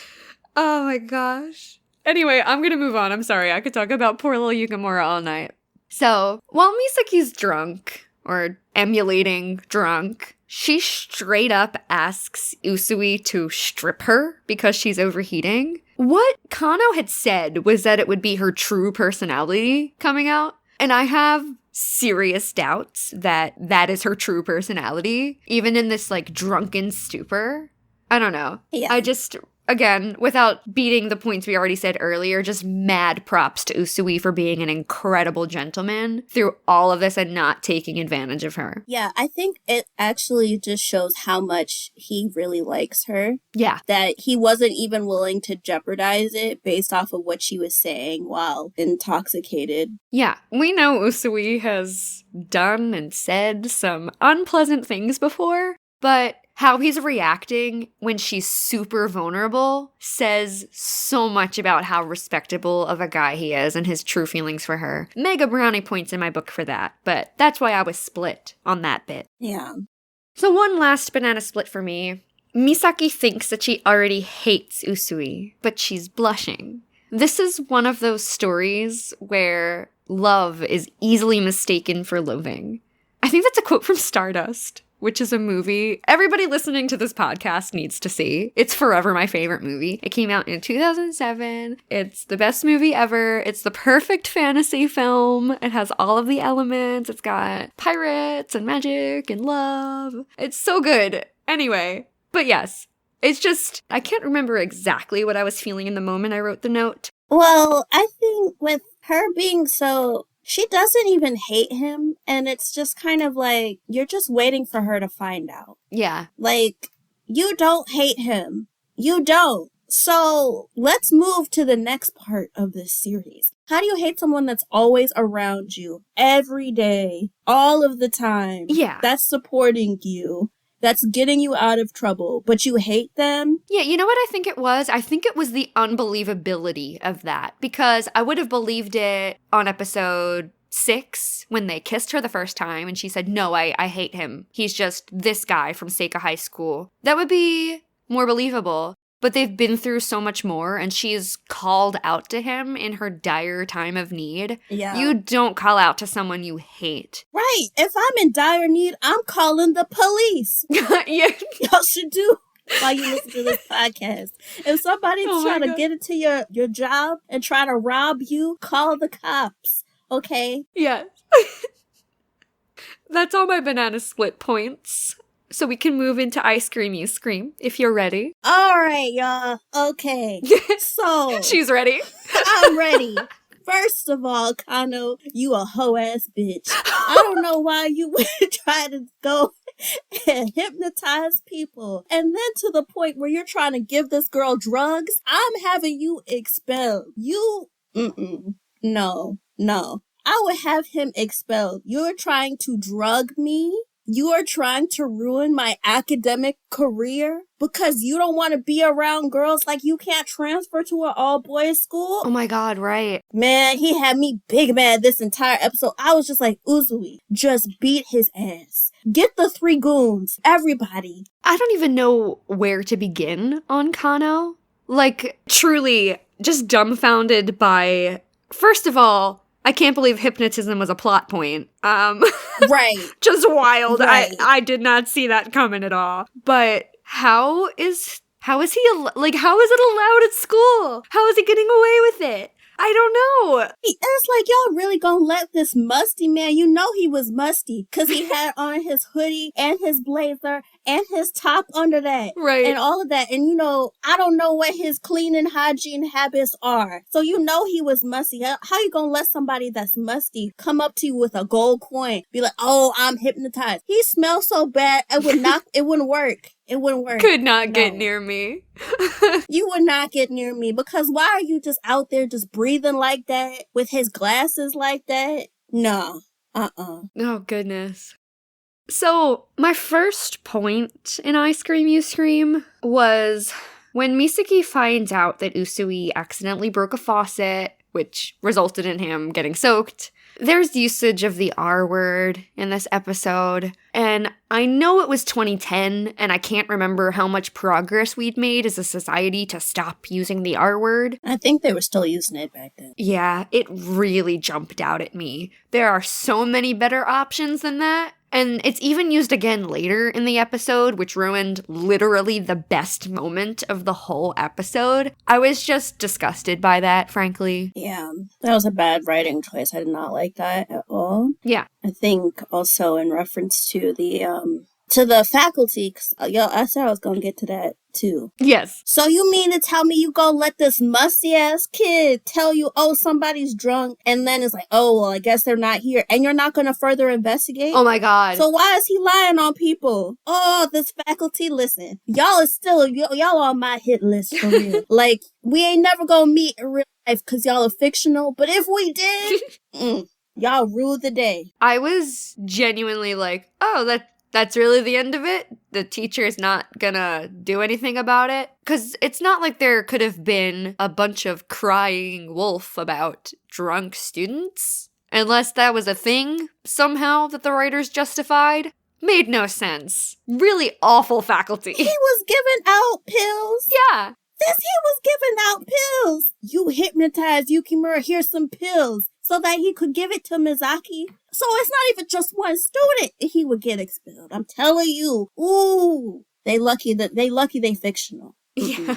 Oh my gosh. Anyway, I'm gonna move on. I'm sorry. I could talk about poor little Yukimura all night. So, while Misaki's drunk, or emulating drunk, she straight up asks Usui to strip her because she's overheating. What Kano had said was that it would be her true personality coming out, and I have serious doubts that that is her true personality, even in this drunken stupor. I don't know. Yeah. I just, again, without beating the points we already said earlier, just mad props to Usui for being an incredible gentleman through all of this and not taking advantage of her. Yeah, I think it actually just shows how much he really likes her. Yeah. That he wasn't even willing to jeopardize it based off of what she was saying while intoxicated. Yeah, we know Usui has done and said some unpleasant things before, but how he's reacting when she's super vulnerable says so much about how respectable of a guy he is and his true feelings for her. Mega brownie points in my book for that, but that's why I was split on that bit. Yeah. So one last banana split for me. Misaki thinks that she already hates Usui, but she's blushing. This is one of those stories where love is easily mistaken for loathing. I think that's a quote from Stardust, which is a movie everybody listening to this podcast needs to see. It's forever my favorite movie. It came out in 2007. It's the best movie ever. It's the perfect fantasy film. It has all of the elements. It's got pirates and magic and love. It's so good. Anyway, but yes, It's just, I can't remember exactly what I was feeling in the moment I wrote the note. Well, I think with her being so, she doesn't even hate him, and it's just kind of like, you're just waiting for her to find out. Yeah. Like, you don't hate him. You don't. So, let's move to the next part of this series. How do you hate someone that's always around you, every day, all of the time? Yeah. That's supporting you. That's getting you out of trouble, but you hate them? Yeah, you know what I think it was? I think it was the unbelievability of that, because I would have believed it on episode 6 when they kissed her the first time and she said, no, I hate him. He's just this guy from Seika High School. That would be more believable. But they've been through so much more, and she's called out to him in her dire time of need. Yeah. You don't call out to someone you hate. Right. If I'm in dire need, I'm calling the police. Yeah. Y'all should do while you listen to this podcast. If somebody's trying to get into your job and try to rob you, call the cops. Okay? Yes. That's all my banana split points. So we can move into Ice Cream, You Scream, if you're ready. All right, y'all. Okay. So. She's ready. I'm ready. First of all, Kano, you a hoe-ass bitch. I don't know why you would try to go and hypnotize people. And then to the point where you're trying to give this girl drugs, I'm having you expelled. No. I would have him expelled. You're trying to drug me? You are trying to ruin my academic career because you don't want to be around girls, like you can't transfer to an all-boys school? Oh my god, right. Man, he had me big mad this entire episode. I was just like, Usui, just beat his ass. Get the 3 goons. Everybody. I don't even know where to begin on Kano. Like, truly, just dumbfounded by, first of all, I can't believe hypnotism was a plot point. Right. Just wild. Right. I did not see that coming at all. But how is he, how is it allowed at school? How is he getting away with it? I don't know. It's like, y'all really gonna let this musty man, you know he was musty, because he had on his hoodie and his blazer and his top under that. Right. And all of that. And you know, I don't know what his cleaning hygiene habits are. So you know he was musty. How you gonna let somebody that's musty come up to you with a gold coin, be like, oh, I'm hypnotized. He smells so bad, it wouldn't work. It wouldn't work. Could not get near me. You would not get near me, because why are you just out there just breathing like that with his glasses like that? No. Oh, goodness. So, my first point in Ice Cream, You Scream was when Misaki finds out that Usui accidentally broke a faucet, which resulted in him getting soaked. There's usage of the R word in this episode, and I know it was 2010, and I can't remember how much progress we'd made as a society to stop using the R word. I think they were still using it back then. Yeah, it really jumped out at me. There are so many better options than that. And it's even used again later in the episode, which ruined literally the best moment of the whole episode. I was just disgusted by that, frankly. Yeah, that was a bad writing choice. I did not like that at all. Yeah. I think also in reference to the faculty, because I said I was going to get to that too. Yes. So you mean to tell me you gonna let this musty ass kid tell you, oh, somebody's drunk, and then it's like, oh, well, I guess they're not here, and you're not gonna further investigate? Oh my god. So why is he lying on people? Oh, this faculty, listen, y'all on my hit list for real. Like, we ain't never gonna meet in real life because y'all are fictional, but if we did, y'all rule the day. I was genuinely like, oh, that's really the end of it? The teacher is not gonna do anything about it? Because it's not like there could have been a bunch of crying wolf about drunk students. Unless that was a thing, somehow, that the writers justified. Made no sense. Really awful faculty. He was giving out pills. Yeah. He was giving out pills. You hypnotized Yukimura, here's some pills, so that he could give it to Misaki. So it's not even just one student. He would get expelled. I'm telling you. Ooh. They lucky they fictional. Yeah.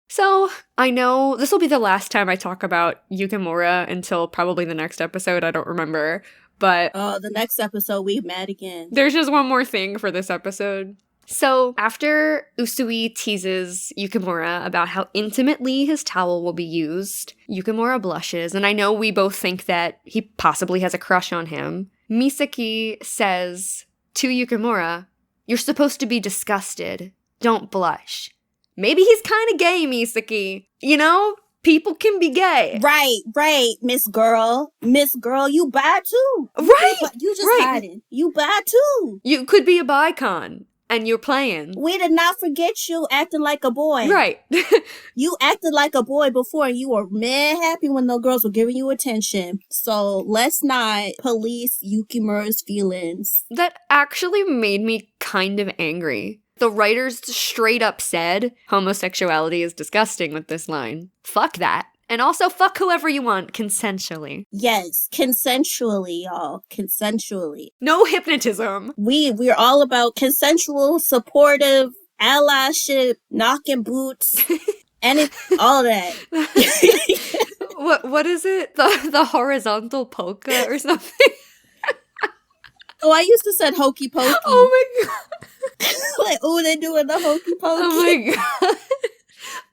So, I know this will be the last time I talk about Yukimura until probably the next episode. I don't remember. But the next episode, we mad again. There's just one more thing for this episode. So after Usui teases Yukimura about how intimately his towel will be used, Yukimura blushes, and I know we both think that he possibly has a crush on him. Misaki says to Yukimura, "You're supposed to be disgusted. Don't blush." Maybe he's kind of gay, Misaki. You know, people can be gay. Right, Miss Girl. Miss Girl, you bad too. Right, You just right. hiding. You bad too. You could be a bicon, and you're playing. We did not forget you acting like a boy. Right. You acted like a boy before, and you were mad happy when those girls were giving you attention. So let's not police Yukimura's feelings. That actually made me kind of angry. The writers straight up said, homosexuality is disgusting with this line. Fuck that. And also fuck whoever you want, consensually. Yes, consensually, y'all. Consensually. No hypnotism. We're all about consensual, supportive, allyship, knocking boots, and all that. What is it? The horizontal polka or something? Oh, I used to say hokey pokey. Oh my god. Like, oh, they're doing the hokey pokey. Oh my god.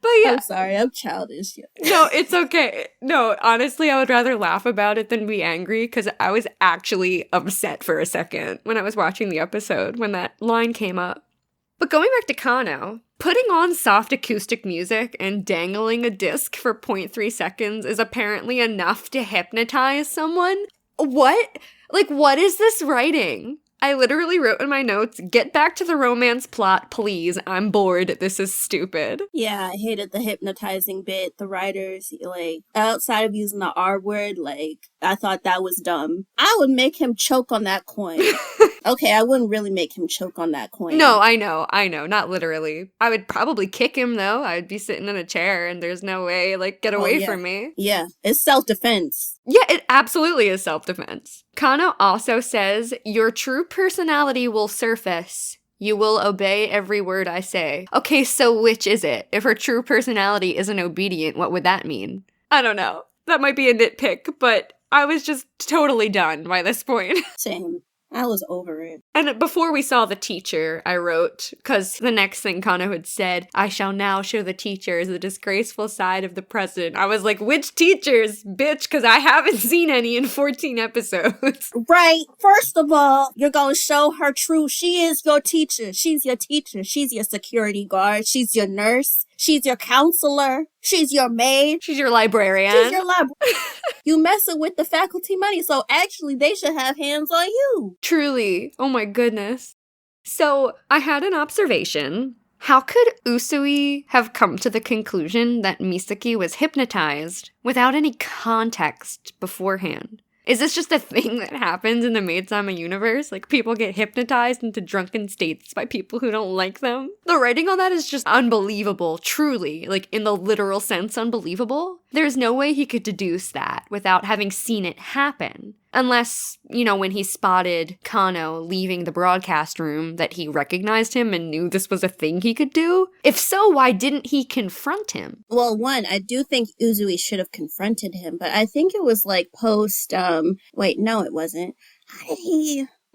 But yeah. I'm sorry, I'm childish. No, it's okay. No, honestly, I would rather laugh about it than be angry because I was actually upset for a second when I was watching the episode when that line came up. But going back to Kano, putting on soft acoustic music and dangling a disc for 0.3 seconds is apparently enough to hypnotize someone? What? Like, what is this writing? I literally wrote in my notes, "Get back to the romance plot, please. I'm bored. This is stupid." Yeah, I hated the hypnotizing bit. The writers, like, outside of using the R word, like, I thought that was dumb. I would make him choke on that coin. Okay, I wouldn't really make him choke on that coin. No, I know. Not literally. I would probably kick him, though. I'd be sitting in a chair and there's no way, like, get away from me. Yeah, it's self-defense. Yeah, it absolutely is self-defense. Kano also says, "Your true personality will surface. You will obey every word I say." Okay, so which is it? If her true personality isn't obedient, what would that mean? I don't know. That might be a nitpick, but I was just totally done by this point. Same. I was over it. And before we saw the teacher, I wrote, because the next thing Kano had said, "I shall now show the teachers the disgraceful side of the president." I was like, which teachers, bitch? Because I haven't seen any in 14 episodes. Right. First of all, you're going to show her true. She is your teacher. She's your teacher. She's your security guard. She's your nurse. She's your counselor. She's your maid. She's your librarian. She's your librarian. You messing with the faculty money, so actually they should have hands on you. Truly. Oh my goodness. So I had an observation. How could Usui have come to the conclusion that Misaki was hypnotized without any context beforehand? Is this just a thing that happens in the Maid Sama universe? Like, people get hypnotized into drunken states by people who don't like them? The writing on that is just unbelievable, truly. Like, in the literal sense, unbelievable. There's no way he could deduce that without having seen it happen. Unless, you know, when he spotted Kano leaving the broadcast room, that he recognized him and knew this was a thing he could do. If so, why didn't he confront him? Well, one, I do think Uzui should have confronted him, but I think it was like post, wait, no, it wasn't.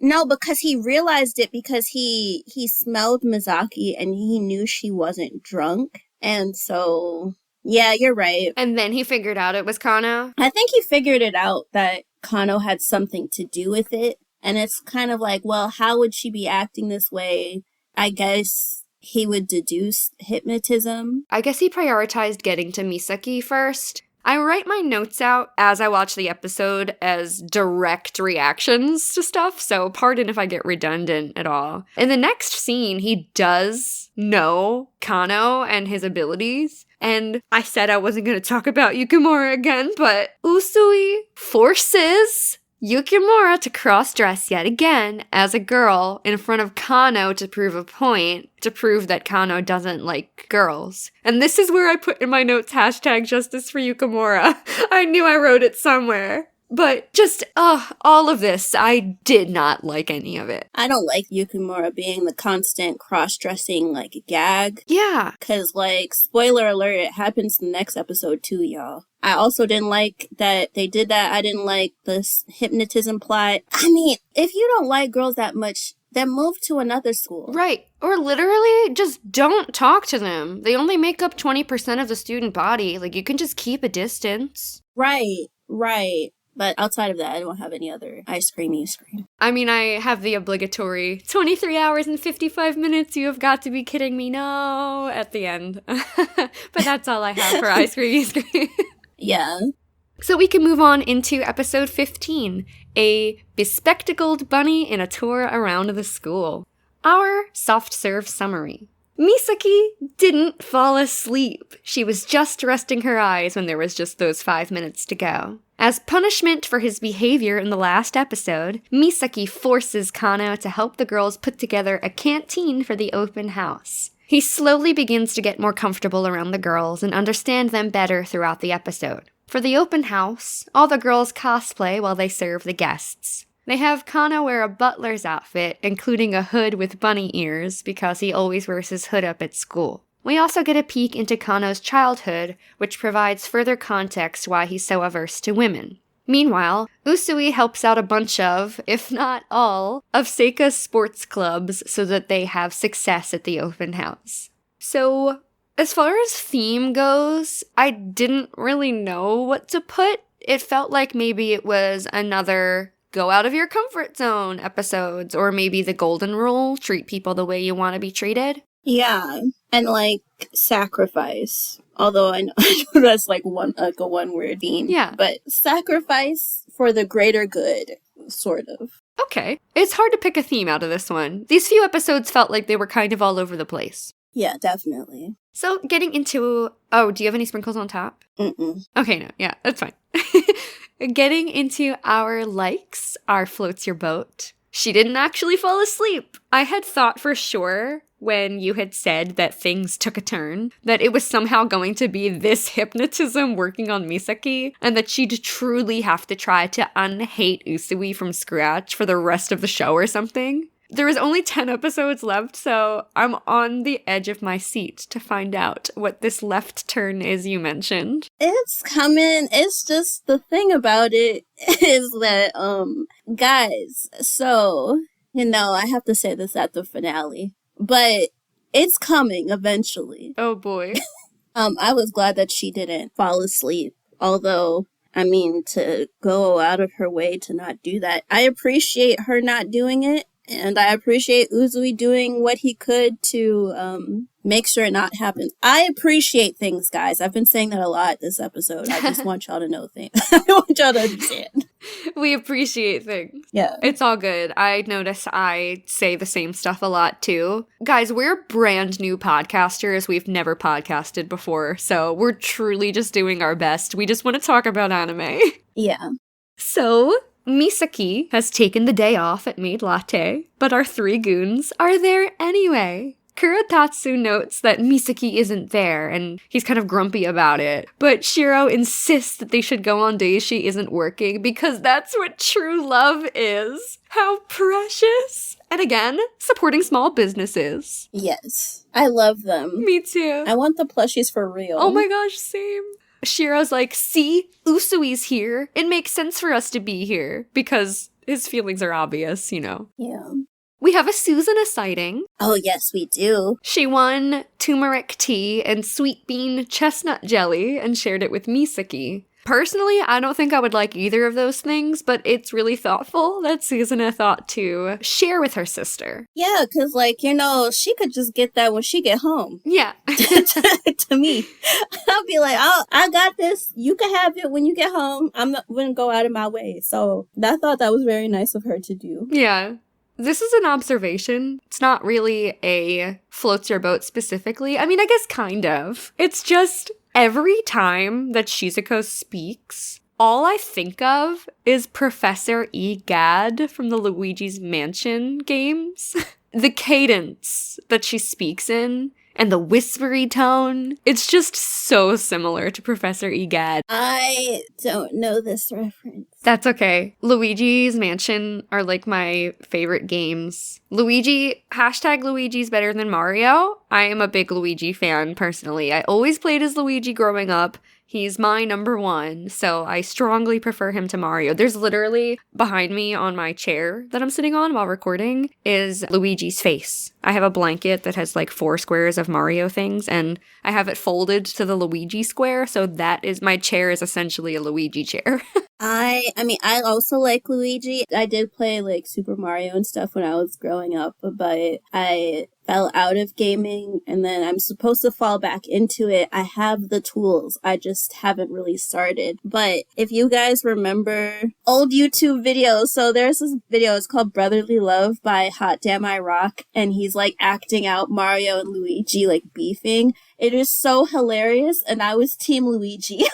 No, because he realized it because he smelled Misaki and he knew she wasn't drunk. And so, yeah, you're right. And then he figured out it was Kano? I think he figured it out that Kano had something to do with it. And it's kind of like, well, how would she be acting this way? I guess he would deduce hypnotism. I guess he prioritized getting to Misaki first. I write my notes out as I watch the episode as direct reactions to stuff, so pardon if I get redundant at all. In the next scene, he does know Kano and his abilities, and I said I wasn't going to talk about Yukimura again, but Usui forces Yukimura to cross-dress yet again as a girl in front of Kano to prove a point, to prove that Kano doesn't like girls. And this is where I put in my notes #justice for Yukimura. I knew I wrote it somewhere. But just, all of this, I did not like any of it. I don't like Yukimura being the constant cross-dressing, like, gag. Yeah. Because, like, spoiler alert, it happens in the next episode too, y'all. I also didn't like that they did that. I didn't like this hypnotism plot. I mean, if you don't like girls that much, then move to another school. Right. Or literally just don't talk to them. They only make up 20% of the student body. Like, you can just keep a distance. Right. But outside of that, I don't have any other ice cream you scream. I mean, I have the obligatory 23 hours and 55 minutes, you have got to be kidding me, no, at the end. But that's all I have for ice cream you scream. Yeah. So we can move on into episode 15, a bespectacled bunny in a tour around the school. Our soft serve summary. Misaki didn't fall asleep. She was just resting her eyes when there was just those 5 minutes to go. As punishment for his behavior in the last episode, Misaki forces Kano to help the girls put together a canteen for the open house. He slowly begins to get more comfortable around the girls and understand them better throughout the episode. For the open house, all the girls cosplay while they serve the guests. They have Kano wear a butler's outfit, including a hood with bunny ears, because he always wears his hood up at school. We also get a peek into Kano's childhood, which provides further context why he's so averse to women. Meanwhile, Usui helps out a bunch of, if not all, of Seika's sports clubs so that they have success at the open house. So, as far as theme goes, I didn't really know what to put. It felt like maybe it was another go out of your comfort zone episodes, or maybe the golden rule, treat people the way you want to be treated. Yeah. And, like, sacrifice. Although I know that's like a one-word theme. Yeah. But sacrifice for the greater good, sort of. Okay. It's hard to pick a theme out of this one. These few episodes felt like they were kind of all over the place. Yeah, definitely. So, getting into... Oh, do you have any sprinkles on top? Mm-mm. Okay, no. Yeah, that's fine. Getting into our likes, our floats your boat. She didn't actually fall asleep. I had thought for sure when you had said that things took a turn, that it was somehow going to be this hypnotism working on Misaki, and that she'd truly have to try to unhate Usui from scratch for the rest of the show or something. There is only 10 episodes left, so I'm on the edge of my seat to find out what this left turn is you mentioned. It's coming. It's just the thing about it is that, guys, so, I have to say this at the finale, but it's coming eventually. Oh boy. I was glad that she didn't fall asleep, although, I mean, to go out of her way to not do that. I appreciate her not doing it. And I appreciate Uzui doing what he could to make sure it not happens. I appreciate things, guys. I've been saying that a lot this episode. I just want y'all to know things. I want y'all to understand. We appreciate things. Yeah. It's all good. I notice I say the same stuff a lot too. Guys, we're brand new podcasters. We've never podcasted before. So we're truly just doing our best. We just want to talk about anime. Yeah. So... Misaki has taken the day off at Maid Latte, but our three goons are there anyway. Kurotatsu notes that Misaki isn't there, and he's kind of grumpy about it, but Shiro insists that they should go on days she isn't working because that's what true love is. How precious! And again, supporting small businesses. Yes. I love them. Me too. I want the plushies for real. Oh my gosh, same. Shiro's like, see, Usui's here. It makes sense for us to be here. Because his feelings are obvious, Yeah. We have a Susanna sighting. Oh, yes, we do. She won turmeric tea and sweet bean chestnut jelly and shared it with Misaki. Personally, I don't think I would like either of those things, but it's really thoughtful that Susanna thought to share with her sister. Yeah, because, she could just get that when she get home. Yeah. to me. I'll be like, I got this. You can have it when you get home. I'm not going to go out of my way. So I thought that was very nice of her to do. Yeah. This is an observation. It's not really a floats your boat specifically. I mean, I guess kind of. It's just... every time that Shizuko speaks, all I think of is Professor E. Gadd from the Luigi's Mansion games. The cadence that she speaks in and the whispery tone. It's just so similar to Professor Egad. I don't know this reference. That's okay. Luigi's Mansion are like my favorite games. Luigi's better than Mario. I am a big Luigi fan personally. I always played as Luigi growing up. He's my number one, so I strongly prefer him to Mario. There's literally, behind me on my chair that I'm sitting on while recording, is Luigi's face. I have a blanket that has like 4 squares of Mario things, and I have it folded to the Luigi square, so my chair is essentially a Luigi chair. I mean, I also like Luigi. I did play like Super Mario and stuff when I was growing up, but I fell out of gaming and then I'm supposed to fall back into it. I have the tools. I just haven't really started. But if you guys remember old YouTube videos, so there's this video, it's called Brotherly Love by Hot Damn I Rock, and he's like acting out Mario and Luigi like beefing. It is so hilarious, and I was Team Luigi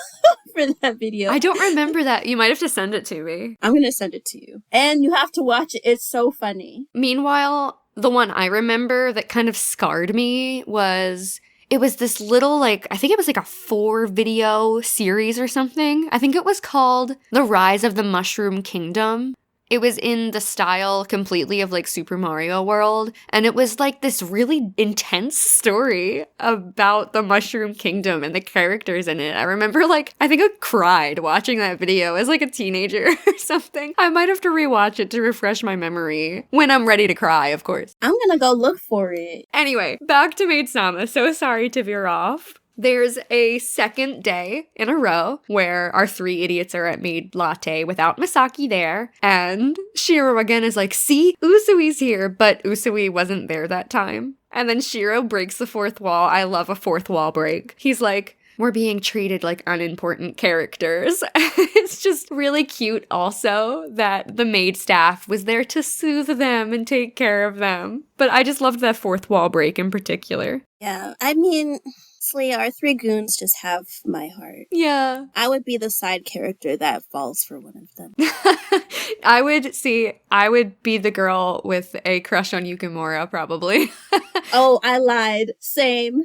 for that video. I don't remember that. You might have to send it to me. I'm gonna send it to you. And you have to watch it. It's so funny. Meanwhile, the one I remember that kind of scarred me was... It was this little, I think it was like a 4-video series or something. I think it was called The Rise of the Mushroom Kingdom. It was in the style completely of like Super Mario World, and it was like this really intense story about the Mushroom Kingdom and the characters in it. I remember I think I cried watching that video as like a teenager or something. I might have to rewatch it to refresh my memory when I'm ready to cry, of course. I'm gonna go look for it. Anyway, back to Maid Sama. So sorry to veer off. There's a second day in a row where our 3 idiots are at Maid Latte without Misaki there. And Shiro again is like, see, Usui's here, but Usui wasn't there that time. And then Shiro breaks the 4th wall. I love a 4th wall break. He's like, we're being treated like unimportant characters. It's just really cute also that the maid staff was there to soothe them and take care of them. But I just loved that 4th wall break in particular. Yeah, I mean... honestly, our 3 goons just have my heart. Yeah. I would be the side character that falls for one of them. I would be the girl with a crush on Yukimura, probably. Oh, I lied. Same.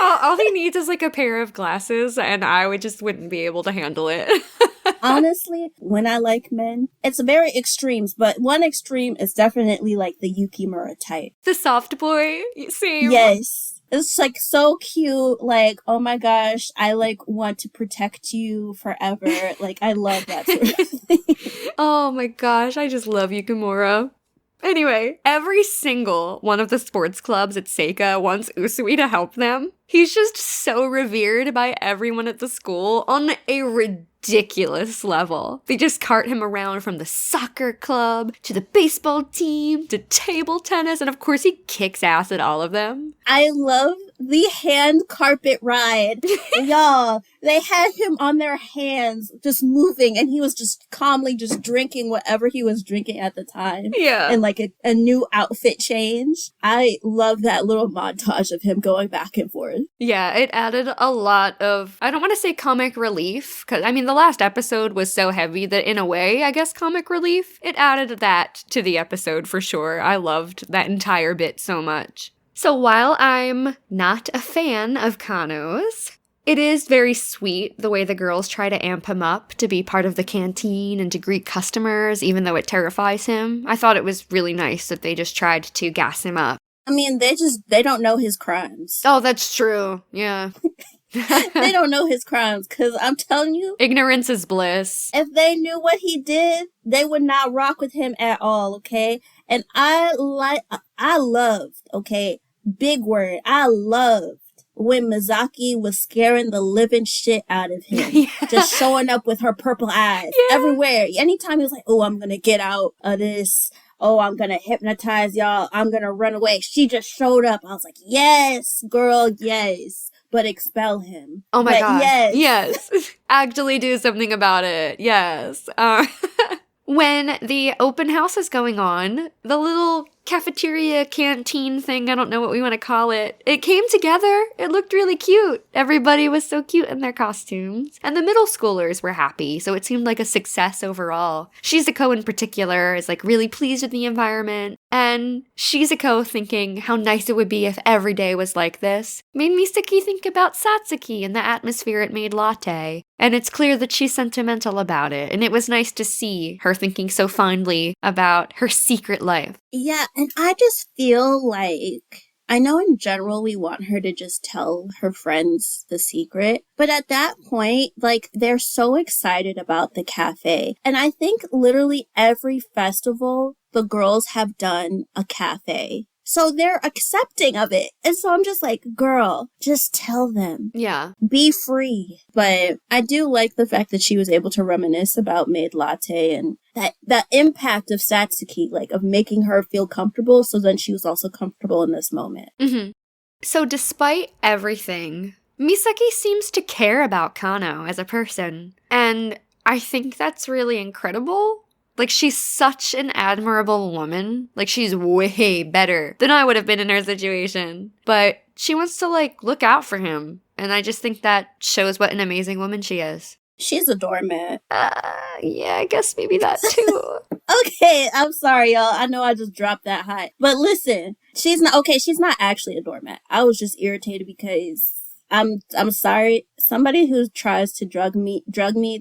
all he needs is like a pair of glasses, and I wouldn't be able to handle it. Honestly, when I like men, it's very extremes, but one extreme is definitely like the Yukimura type. The soft boy, same. Yes. It's like so cute, like, oh my gosh, I like want to protect you forever. Like, I love that sort of thing. Oh my gosh, I just love Yukimura. Anyway, every single one of the sports clubs at Seika wants Usui to help them. He's just so revered by everyone at the school on a ridiculous level. They just cart him around from the soccer club to the baseball team to table tennis, and of course he kicks ass at all of them. I love the hand carpet ride. Y'all, they had him on their hands just moving, and he was just calmly just drinking whatever he was drinking at the time. Yeah. And like a new outfit change. I love that little montage of him going back and forth. Yeah, it added a lot of, I don't want to say comic relief, because I mean the last episode was so heavy that in a way, I guess comic relief, it added that to the episode for sure. I loved that entire bit so much. So while I'm not a fan of Kano's, it is very sweet the way the girls try to amp him up to be part of the canteen and to greet customers, even though it terrifies him. I thought it was really nice that they just tried to gas him up. I mean, they don't know his crimes. Oh, that's true. Yeah. They don't know his crimes, because I'm telling you, ignorance is bliss. If they knew what he did, they would not rock with him at all, okay? And I loved, okay, big word, I loved when Misaki was scaring the living shit out of him. Yeah. Just showing up with her purple eyes everywhere. Anytime he was like, oh, I'm gonna get out of this. Oh, I'm gonna hypnotize y'all. I'm gonna run away. She just showed up. I was like, yes, girl, yes. But expel him. Oh my God. Yes. Actually do something about it. Yes. When the open house is going on, the little cafeteria canteen thing, I don't know what we want to call it. It came together. It looked really cute. Everybody was so cute in their costumes. And the middle schoolers were happy, so it seemed like a success overall. Shizuko in particular is like really pleased with the environment. And Shizuko thinking how nice it would be if every day was like this made Misaki think about Satsuki and the atmosphere it made latte. And it's clear that she's sentimental about it. And it was nice to see her thinking so fondly about her secret life. Yeah, and I just feel like, I know in general we want her to just tell her friends the secret, but at that point, like, they're so excited about the cafe. And I think literally every festival, the girls have done a cafe. So they're accepting of it. And so I'm just like, girl, just tell them. Yeah. Be free. But I do like the fact that she was able to reminisce about Maid Latte and that impact of Satsuki, like of making her feel comfortable. So then she was also comfortable in this moment. Mm-hmm. So despite everything, Misaki seems to care about Kano as a person. And I think that's really incredible. Like, she's such an admirable woman. Like, she's way better than I would have been in her situation. But she wants to, like, look out for him. And I just think that shows what an amazing woman she is. She's a doormat. Yeah, I guess maybe that too. Okay, I'm sorry, y'all. I know I just dropped that hot. But listen, she's not actually a doormat. I was just irritated because I'm sorry. Somebody who tries to drug me,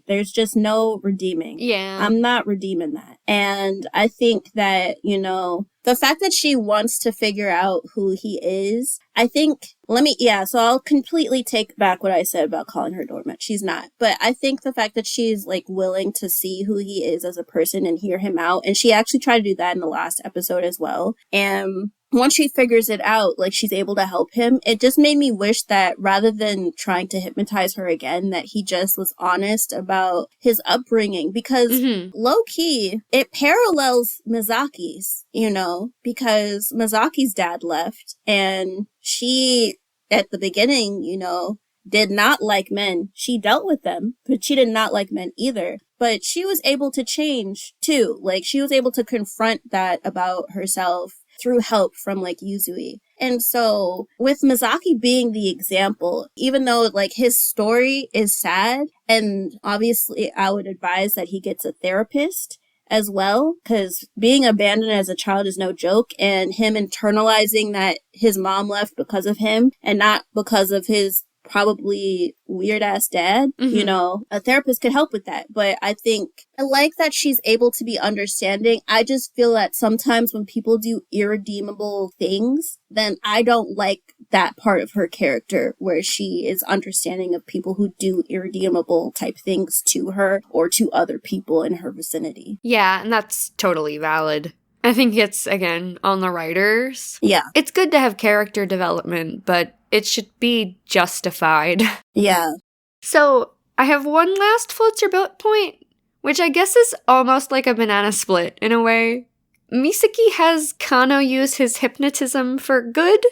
there's just no redeeming. Yeah. I'm not redeeming that. And I think that, you know, the fact that she wants to figure out who he is, I think, so I'll completely take back what I said about calling her doormat. She's not. But I think the fact that she's, like, willing to see who he is as a person and hear him out, and she actually tried to do that in the last episode as well. And once she figures it out, like, she's able to help him, it just made me wish that rather than trying to hypnotize her again, that he just was honest about his upbringing. Because low-key, it parallels Misaki's, you know, because Misaki's dad left, and she, at the beginning, you know, did not like men. She dealt with them, but she did not like men either. But she was able to change, too. Like, she was able to confront that about herself through help from, like, Usui. And so with Misaki being the example, even though, like, his story is sad, and obviously I would advise that he gets a therapist as well, because being abandoned as a child is no joke, and him internalizing that his mom left because of him and not because of his probably weird ass dad, you know, a therapist could help with that. But I think I like that she's able to be understanding. I just feel that sometimes when people do irredeemable things, then I don't like that part of her character where she is understanding of people who do irredeemable type things to her or to other people in her vicinity. Yeah, and that's totally valid. I think it's, again, on the writers. Yeah. It's good to have character development, but it should be justified. Yeah. So, I have one last floats your boat point, which I guess is almost like a banana split in a way. Misaki has Kano use his hypnotism for good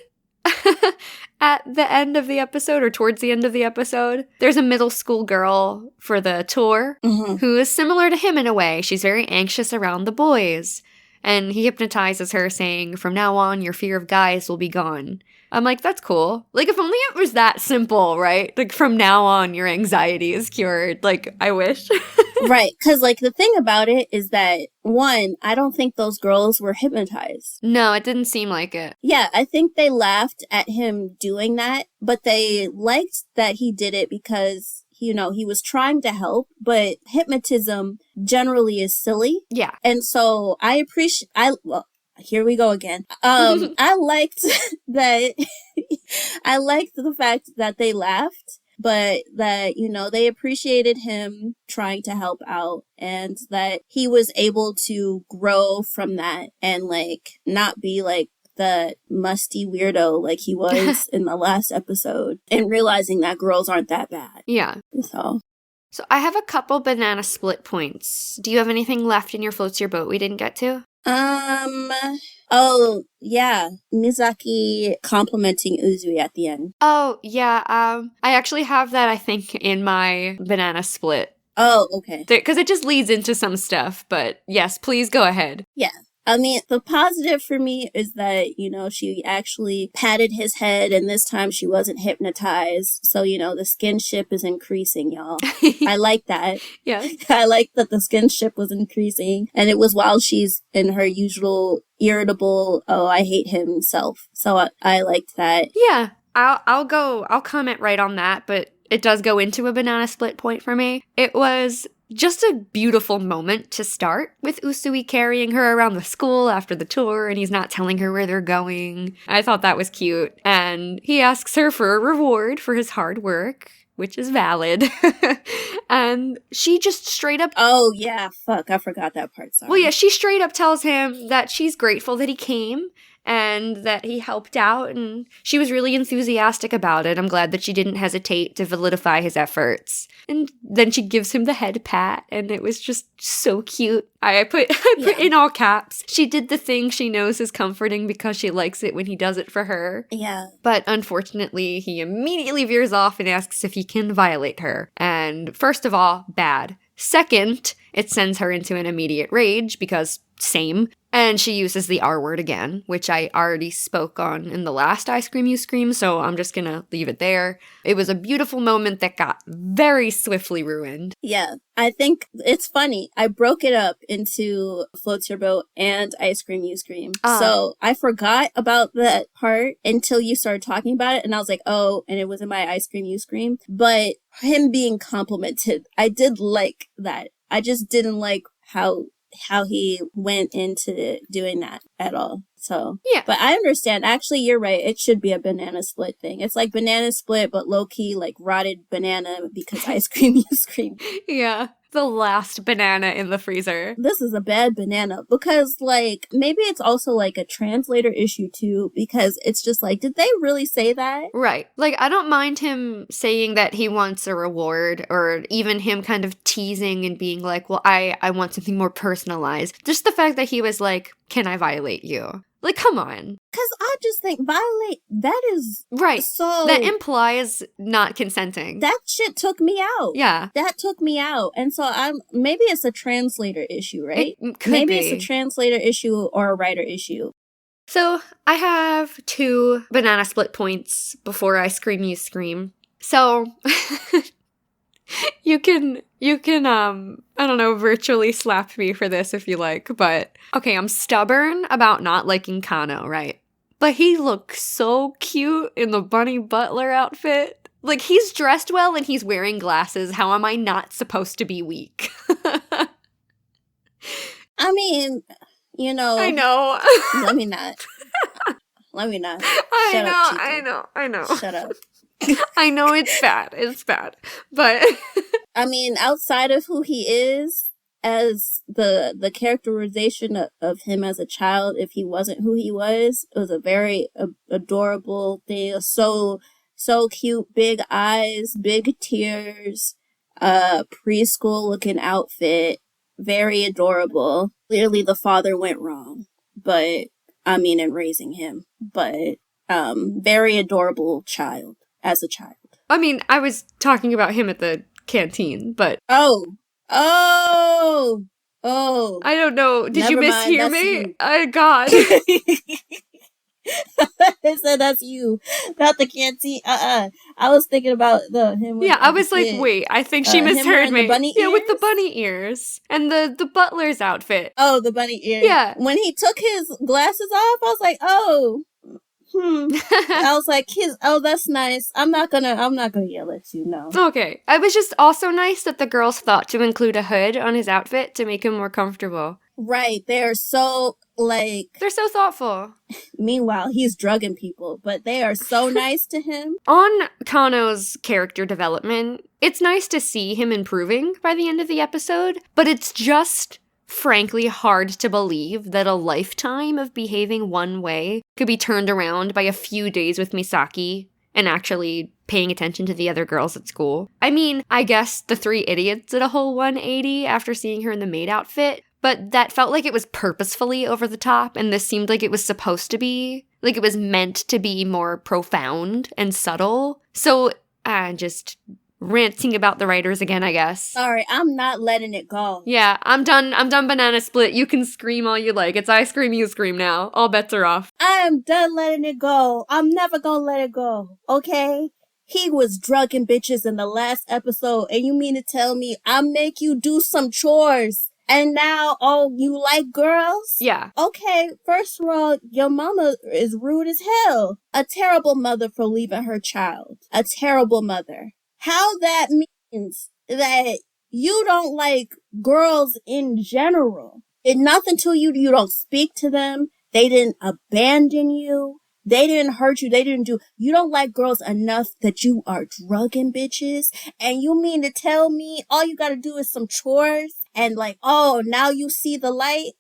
at the end of the episode, or towards the end of the episode. There's a middle school girl for the tour who is similar to him in a way. She's very anxious around the boys. And he hypnotizes her, saying, "From now on, your fear of guys will be gone." I'm like, that's cool. Like, if only it was that simple, right? Like, from now on, your anxiety is cured. Like, I wish. Right. Because, like, the thing about it is that, one, I don't think those girls were hypnotized. No, it didn't seem like it. Yeah, I think they laughed at him doing that, but they liked that he did it because, you know, he was trying to help, but hypnotism generally is silly. Yeah. And so here we go again. I liked that, I liked the fact that they laughed, but that, you know, they appreciated him trying to help out and that he was able to grow from that and, like, not be like the musty weirdo like he was in the last episode, and realizing that girls aren't that bad. Yeah. So I have a couple banana split points. Do you have anything left in your floats your boat we didn't get to? Oh, yeah. Misaki complimenting Uzui at the end. Oh, yeah. I actually have that, I think, in my banana split. Oh, okay. Because it just leads into some stuff, but yes, please go ahead. Yeah. I mean, the positive for me is that, she actually patted his head and this time she wasn't hypnotized. So, the skinship is increasing, y'all. I like that. Yeah. I like that the skinship was increasing. And it was while she's in her usual irritable, oh, I hate him self. So I liked that. Yeah. I'll comment right on that, but it does go into a banana split point for me. It was just a beautiful moment to start, with Usui carrying her around the school after the tour and he's not telling her where they're going. I thought that was cute. And he asks her for a reward for his hard work, which is valid. And she just straight up... Oh, yeah, fuck, I forgot that part, sorry. Well, yeah, she straight up tells him that she's grateful that he came and that he helped out, and she was really enthusiastic about it. I'm glad that she didn't hesitate to validify his efforts. And then she gives him the head pat, and it was just so cute. I put in all caps, she did the thing she knows is comforting because she likes it when he does it for her. Yeah. But unfortunately, he immediately veers off and asks if he can violate her. And first of all, bad. Second, it sends her into an immediate rage because same. And she uses the R word again, which I already spoke on in the last I Scream You Scream, so I'm just gonna leave it there. It was a beautiful moment that got very swiftly ruined. Yeah, I think it's funny. I broke it up into Floats Your Boat and I Scream You Scream. So I forgot about that part until you started talking about it, and I was like, oh, and it was in my I Scream You Scream. But him being complimented, I did like that. I just didn't like how he went into doing that at all. So, yeah. But I understand. Actually, you're right. It should be a banana split thing. It's like banana split, but low-key, like rotted banana because I Scream You Scream. Yeah. The last banana in the freezer. This is a bad banana because, like, maybe it's also like a translator issue too, because it's just like, did they really say that? Right. Like, I don't mind him saying that he wants a reward, or even him kind of teasing and being like, well, I want something more personalized. Just the fact that he was like, can I violate you? Like, come on. Because I just think violate, that is... Right. So... That implies not consenting. That shit took me out. Yeah. That took me out. And so maybe it's a translator issue, right? It could maybe be. It's a translator issue or a writer issue. So, I have 2 banana split points before I Scream You Scream. So... You can, I don't know, virtually slap me for this if you like, but okay, I'm stubborn about not liking Kano, right? But he looks so cute in the Bunny Butler outfit. Like, he's dressed well and he's wearing glasses. How am I not supposed to be weak? I mean, I know. Let me not. I know. Shut up. I know it's bad, but I mean, outside of who he is as the characterization of him as a child, if he wasn't who he was, it was a very adorable thing. So cute, big eyes, big tears, preschool looking outfit, very adorable. Clearly the father went wrong, but I mean, in raising him, but very adorable child. As a child. I mean, I was talking about him at the canteen, but... Oh! I don't know. Did you mishear me? Oh, God. I said that's you, not the canteen. I was thinking about him. Yeah, I was like, kid. Wait, I think she misheard me. The bunny yeah, ears? with the bunny ears and the butler's outfit. Oh, the bunny ears. Yeah. When he took his glasses off, I was like, oh. I was like, that's nice. I'm not gonna yell at you, no. Okay. It was just also nice that the girls thought to include a hood on his outfit to make him more comfortable. Right. They're so, they're so thoughtful. Meanwhile, he's drugging people, but they are so nice to him. On Kano's character development, it's nice to see him improving by the end of the episode, but it's just... frankly hard to believe that a lifetime of behaving one way could be turned around by a few days with Misaki and actually paying attention to the other girls at school. I mean, I guess the 3 idiots did a whole 180 after seeing her in the maid outfit, but that felt like it was purposefully over the top, and this seemed like it was supposed to be, like it was meant to be more profound and subtle. So, ranting about the writers again, I guess. Sorry, I'm not letting it go. Yeah, I'm done banana split. You can scream all you like. It's I scream, you scream now. All bets are off. I am done letting it go. I'm never gonna let it go, okay? He was drugging bitches in the last episode, and you mean to tell me I make you do some chores, and now, oh, you like girls? Yeah. Okay, first of all, your mama is rude as hell. A terrible mother for leaving her child. A terrible mother. How that means that you don't like girls in general. It nothing to you. You don't speak to them. They didn't abandon you. They didn't hurt you. They didn't do. You don't like girls enough that you are drugging bitches. And you mean to tell me all you gotta do is some chores and like, oh, now you see the light?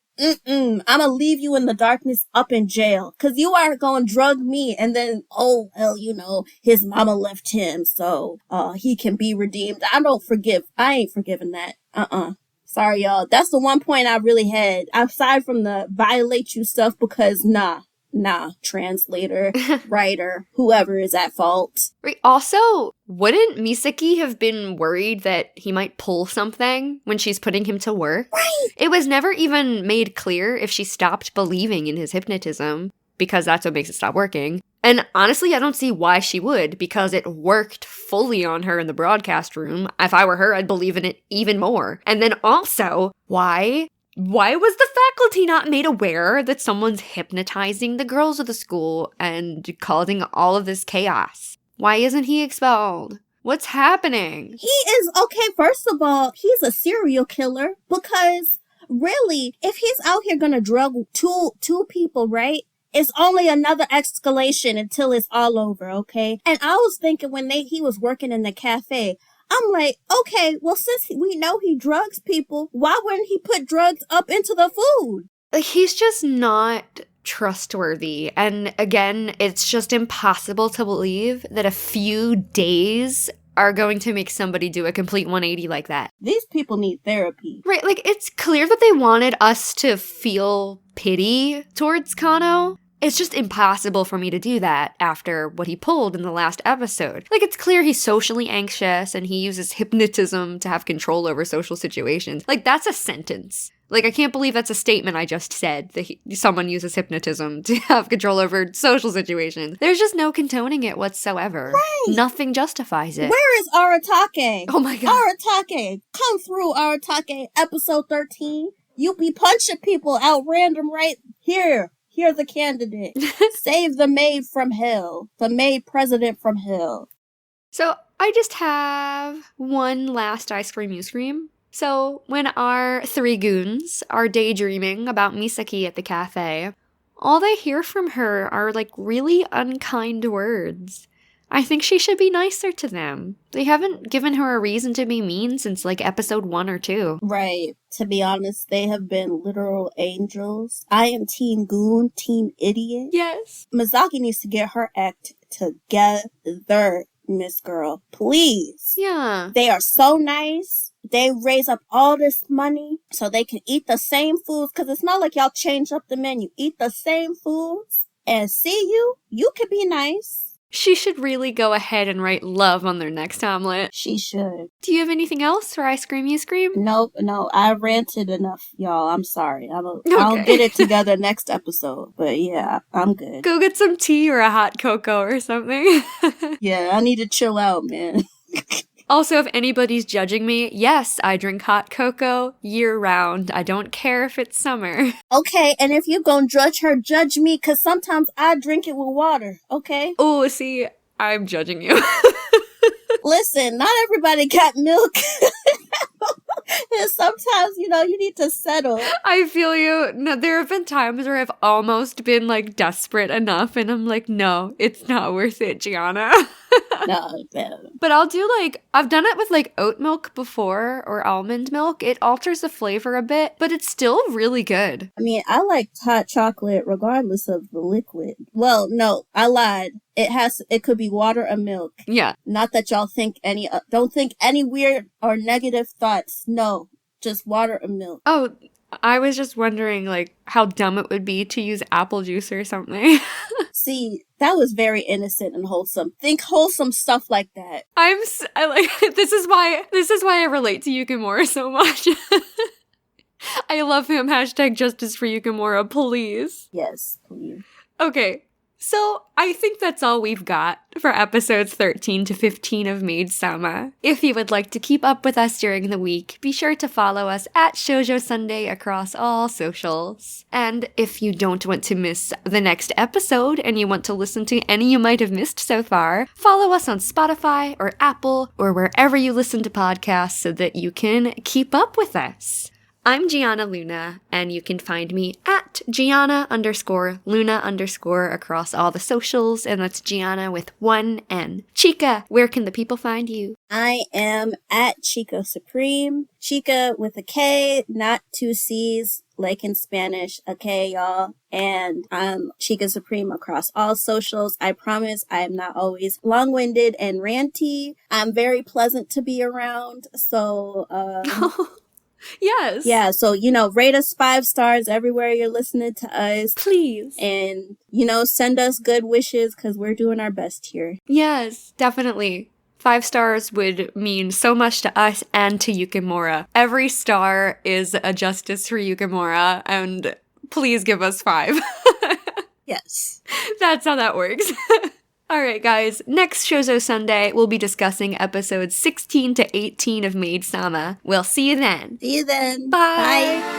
I'm gonna leave you in the darkness up in jail. Cause you aren't gonna drug me and then, oh, well, you know, his mama left him, so, he can be redeemed. I ain't forgiving that. Sorry, y'all. That's the one point I really had. Aside from the violate you stuff, because nah, translator, writer, whoever is at fault. Right. Also, wouldn't Misaki have been worried that he might pull something when she's putting him to work? Right. It was never even made clear if she stopped believing in his hypnotism, because that's what makes it stop working. And honestly, I don't see why she would, because it worked fully on her in the broadcast room. If I were her, I'd believe in it even more. And then also, why was the faculty not made aware that someone's hypnotizing the girls of the school and causing all of this chaos? Why isn't he expelled? What's happening? He is, okay, first of all, he's a serial killer because really, if he's out here gonna drug two people, right? It's only another escalation until it's all over, okay? And I was thinking when he was working in the cafe, I'm like, okay, well, since we know he drugs people, why wouldn't he put drugs up into the food? Like, he's just not trustworthy. And again, it's just impossible to believe that a few days are going to make somebody do a complete 180 like that. These people need therapy. Right, like, it's clear that they wanted us to feel pity towards Kano. It's just impossible for me to do that after what he pulled in the last episode. Like, it's clear he's socially anxious and he uses hypnotism to have control over social situations. Like, that's a sentence. Like, I can't believe that's a statement I just said, that someone uses hypnotism to have control over social situations. There's just no condoning it whatsoever. Right. Nothing justifies it. Where is Aratake? Oh my god. Aratake, come through, Aratake, episode 13. You be punching people out random right here. Here's a candidate. Save the maid from hell. The maid president from hell. So I just have one last ice cream you scream. So when our three goons are daydreaming about Misaki at the cafe, all they hear from her are like really unkind words. I think she should be nicer to them. They haven't given her a reason to be mean since like episode 1 or 2. Right. To be honest, they have been literal angels. I am Team Goon, Team Idiot. Yes. Misaki needs to get her act together, Miss Girl. Please. Yeah. They are so nice. They raise up all this money so they can eat the same foods. Because it's not like y'all change up the menu. Eat the same foods and see you can be nice. She should really go ahead and write love on their next omelet. She should. Do you have anything else for Ice Cream You Scream? Nope, no, I ranted enough, y'all. I'm sorry. I'll Okay. get it together next episode. But yeah, I'm good. Go get some tea or a hot cocoa or something. Yeah, I need to chill out, man. Also, if anybody's judging me, yes, I drink hot cocoa year-round. I don't care if it's summer. Okay, and if you gonna judge her, judge me, because sometimes I drink it with water, okay? Oh, see, I'm judging you. Listen, not everybody got milk. And sometimes, you need to settle. I feel you. No, there have been times where I've almost been, like, desperate enough, and I'm like, no, it's not worth it, Giana. No, man. But I'll do, like, I've done it with, like, oat milk before, or almond milk. It alters the flavor a bit, but it's still really good. I mean, I like hot chocolate regardless of the liquid. Well, no, I lied. It could be water or milk. Yeah. Not that y'all don't think any weird or negative thoughts. No, just water or milk. Oh, I was just wondering, like, how dumb it would be to use apple juice or something. See, that was very innocent and wholesome. Think wholesome stuff like that. I like this is why I relate to Yukimura so much. I love him. Hashtag justice for Yukimura, please. Yes, please. Okay, so I think that's all we've got for episodes 13 to 15 of Maid Sama. If you would like to keep up with us during the week, be sure to follow us at Shoujo Sundae across all socials. And if you don't want to miss the next episode and you want to listen to any you might have missed so far, follow us on Spotify or Apple or wherever you listen to podcasts so that you can keep up with us. I'm Giana Luna, and you can find me at Giana_Luna_ across all the socials, and that's Giana with one N. Chika, where can the people find you? I am at Chika Supreme. Chika with a K, not two C's, like in Spanish, a K, y'all. And I'm Chika Supreme across all socials. I promise I am not always long-winded and ranty. I'm very pleasant to be around, so, Yes. yeah, so, rate us 5 stars everywhere you're listening to us. Please. And, send us good wishes because we're doing our best here. Yes, definitely. 5 stars would mean so much to us and to Yukimura. Every star is a justice for Yukimura, and please give us 5. Yes. That's how that works. Alright guys, next Shoujo Sunday, we'll be discussing episodes 16 to 18 of Maid Sama. We'll see you then. See you then. Bye. Bye.